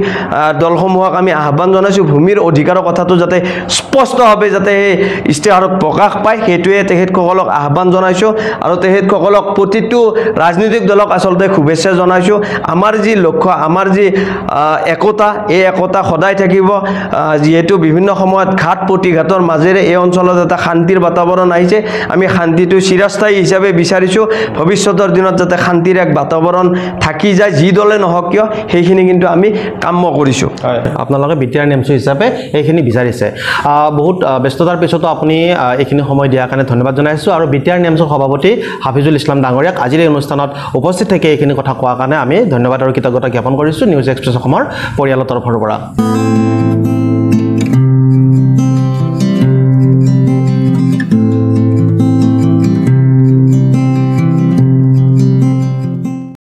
দলসমূহক আমি আহ্বান জনাইছোঁ ভূমিৰ অধিকাৰৰ কথাটো যাতে স্পষ্টভাৱে যাতে এই ইস্তিহাৰত প্ৰকাশ পায় সেইটোৱে তেখেতসকলক আহ্বান জনাইছোঁ আৰু তেখেতসকলক প্ৰতিটো ৰাজনৈতিক দলক আচলতে শুভেচ্ছা জনাইছোঁ আমাৰ যি লক্ষ্য আমাৰ যি একতা এই একতা সদায় থাকিব যিহেতু বিভিন্ন সময়ত ঘাট প্ৰতিঘাতৰ মাজেৰে এই অঞ্চলত এটা শান্তিৰ বাতাবৰণ আহিছে আমি শান্তিটো চিৰস্থায়ী হিচাপে বিচাৰিছোঁ ভৱিষ্যতৰ দিনত যাতে শান্তিৰ এক বাতাবৰণ থাকি যায় যি দলে নহওক কিয় সেইখিনি কিন্তু আমি কাম্য কৰিছোঁ আপোনালোকে BTR নেমচু হিচাপে এইখিনি বিচাৰিছে বহুত ব্যস্ততাৰ পিছতো আপুনি এইখিনি সময় দিয়াৰ কাৰণে ধন্যবাদ জনাইছোঁ আৰু BTR নেমচুৰ সভাপতি হাফিজুল ইছলাম ডাঙৰীয়াক আজিৰ এই অনুষ্ঠানত উপস্থিত থাকি এইখিনি কথা কোৱাৰ কাৰণে আমি ধন্যবাদ আৰু কৃতজ্ঞতা জ্ঞাপন কৰিছোঁ নিউজ এক্সপ্ৰেছ অসমৰ পৰিয়ালৰ তৰফৰ পৰা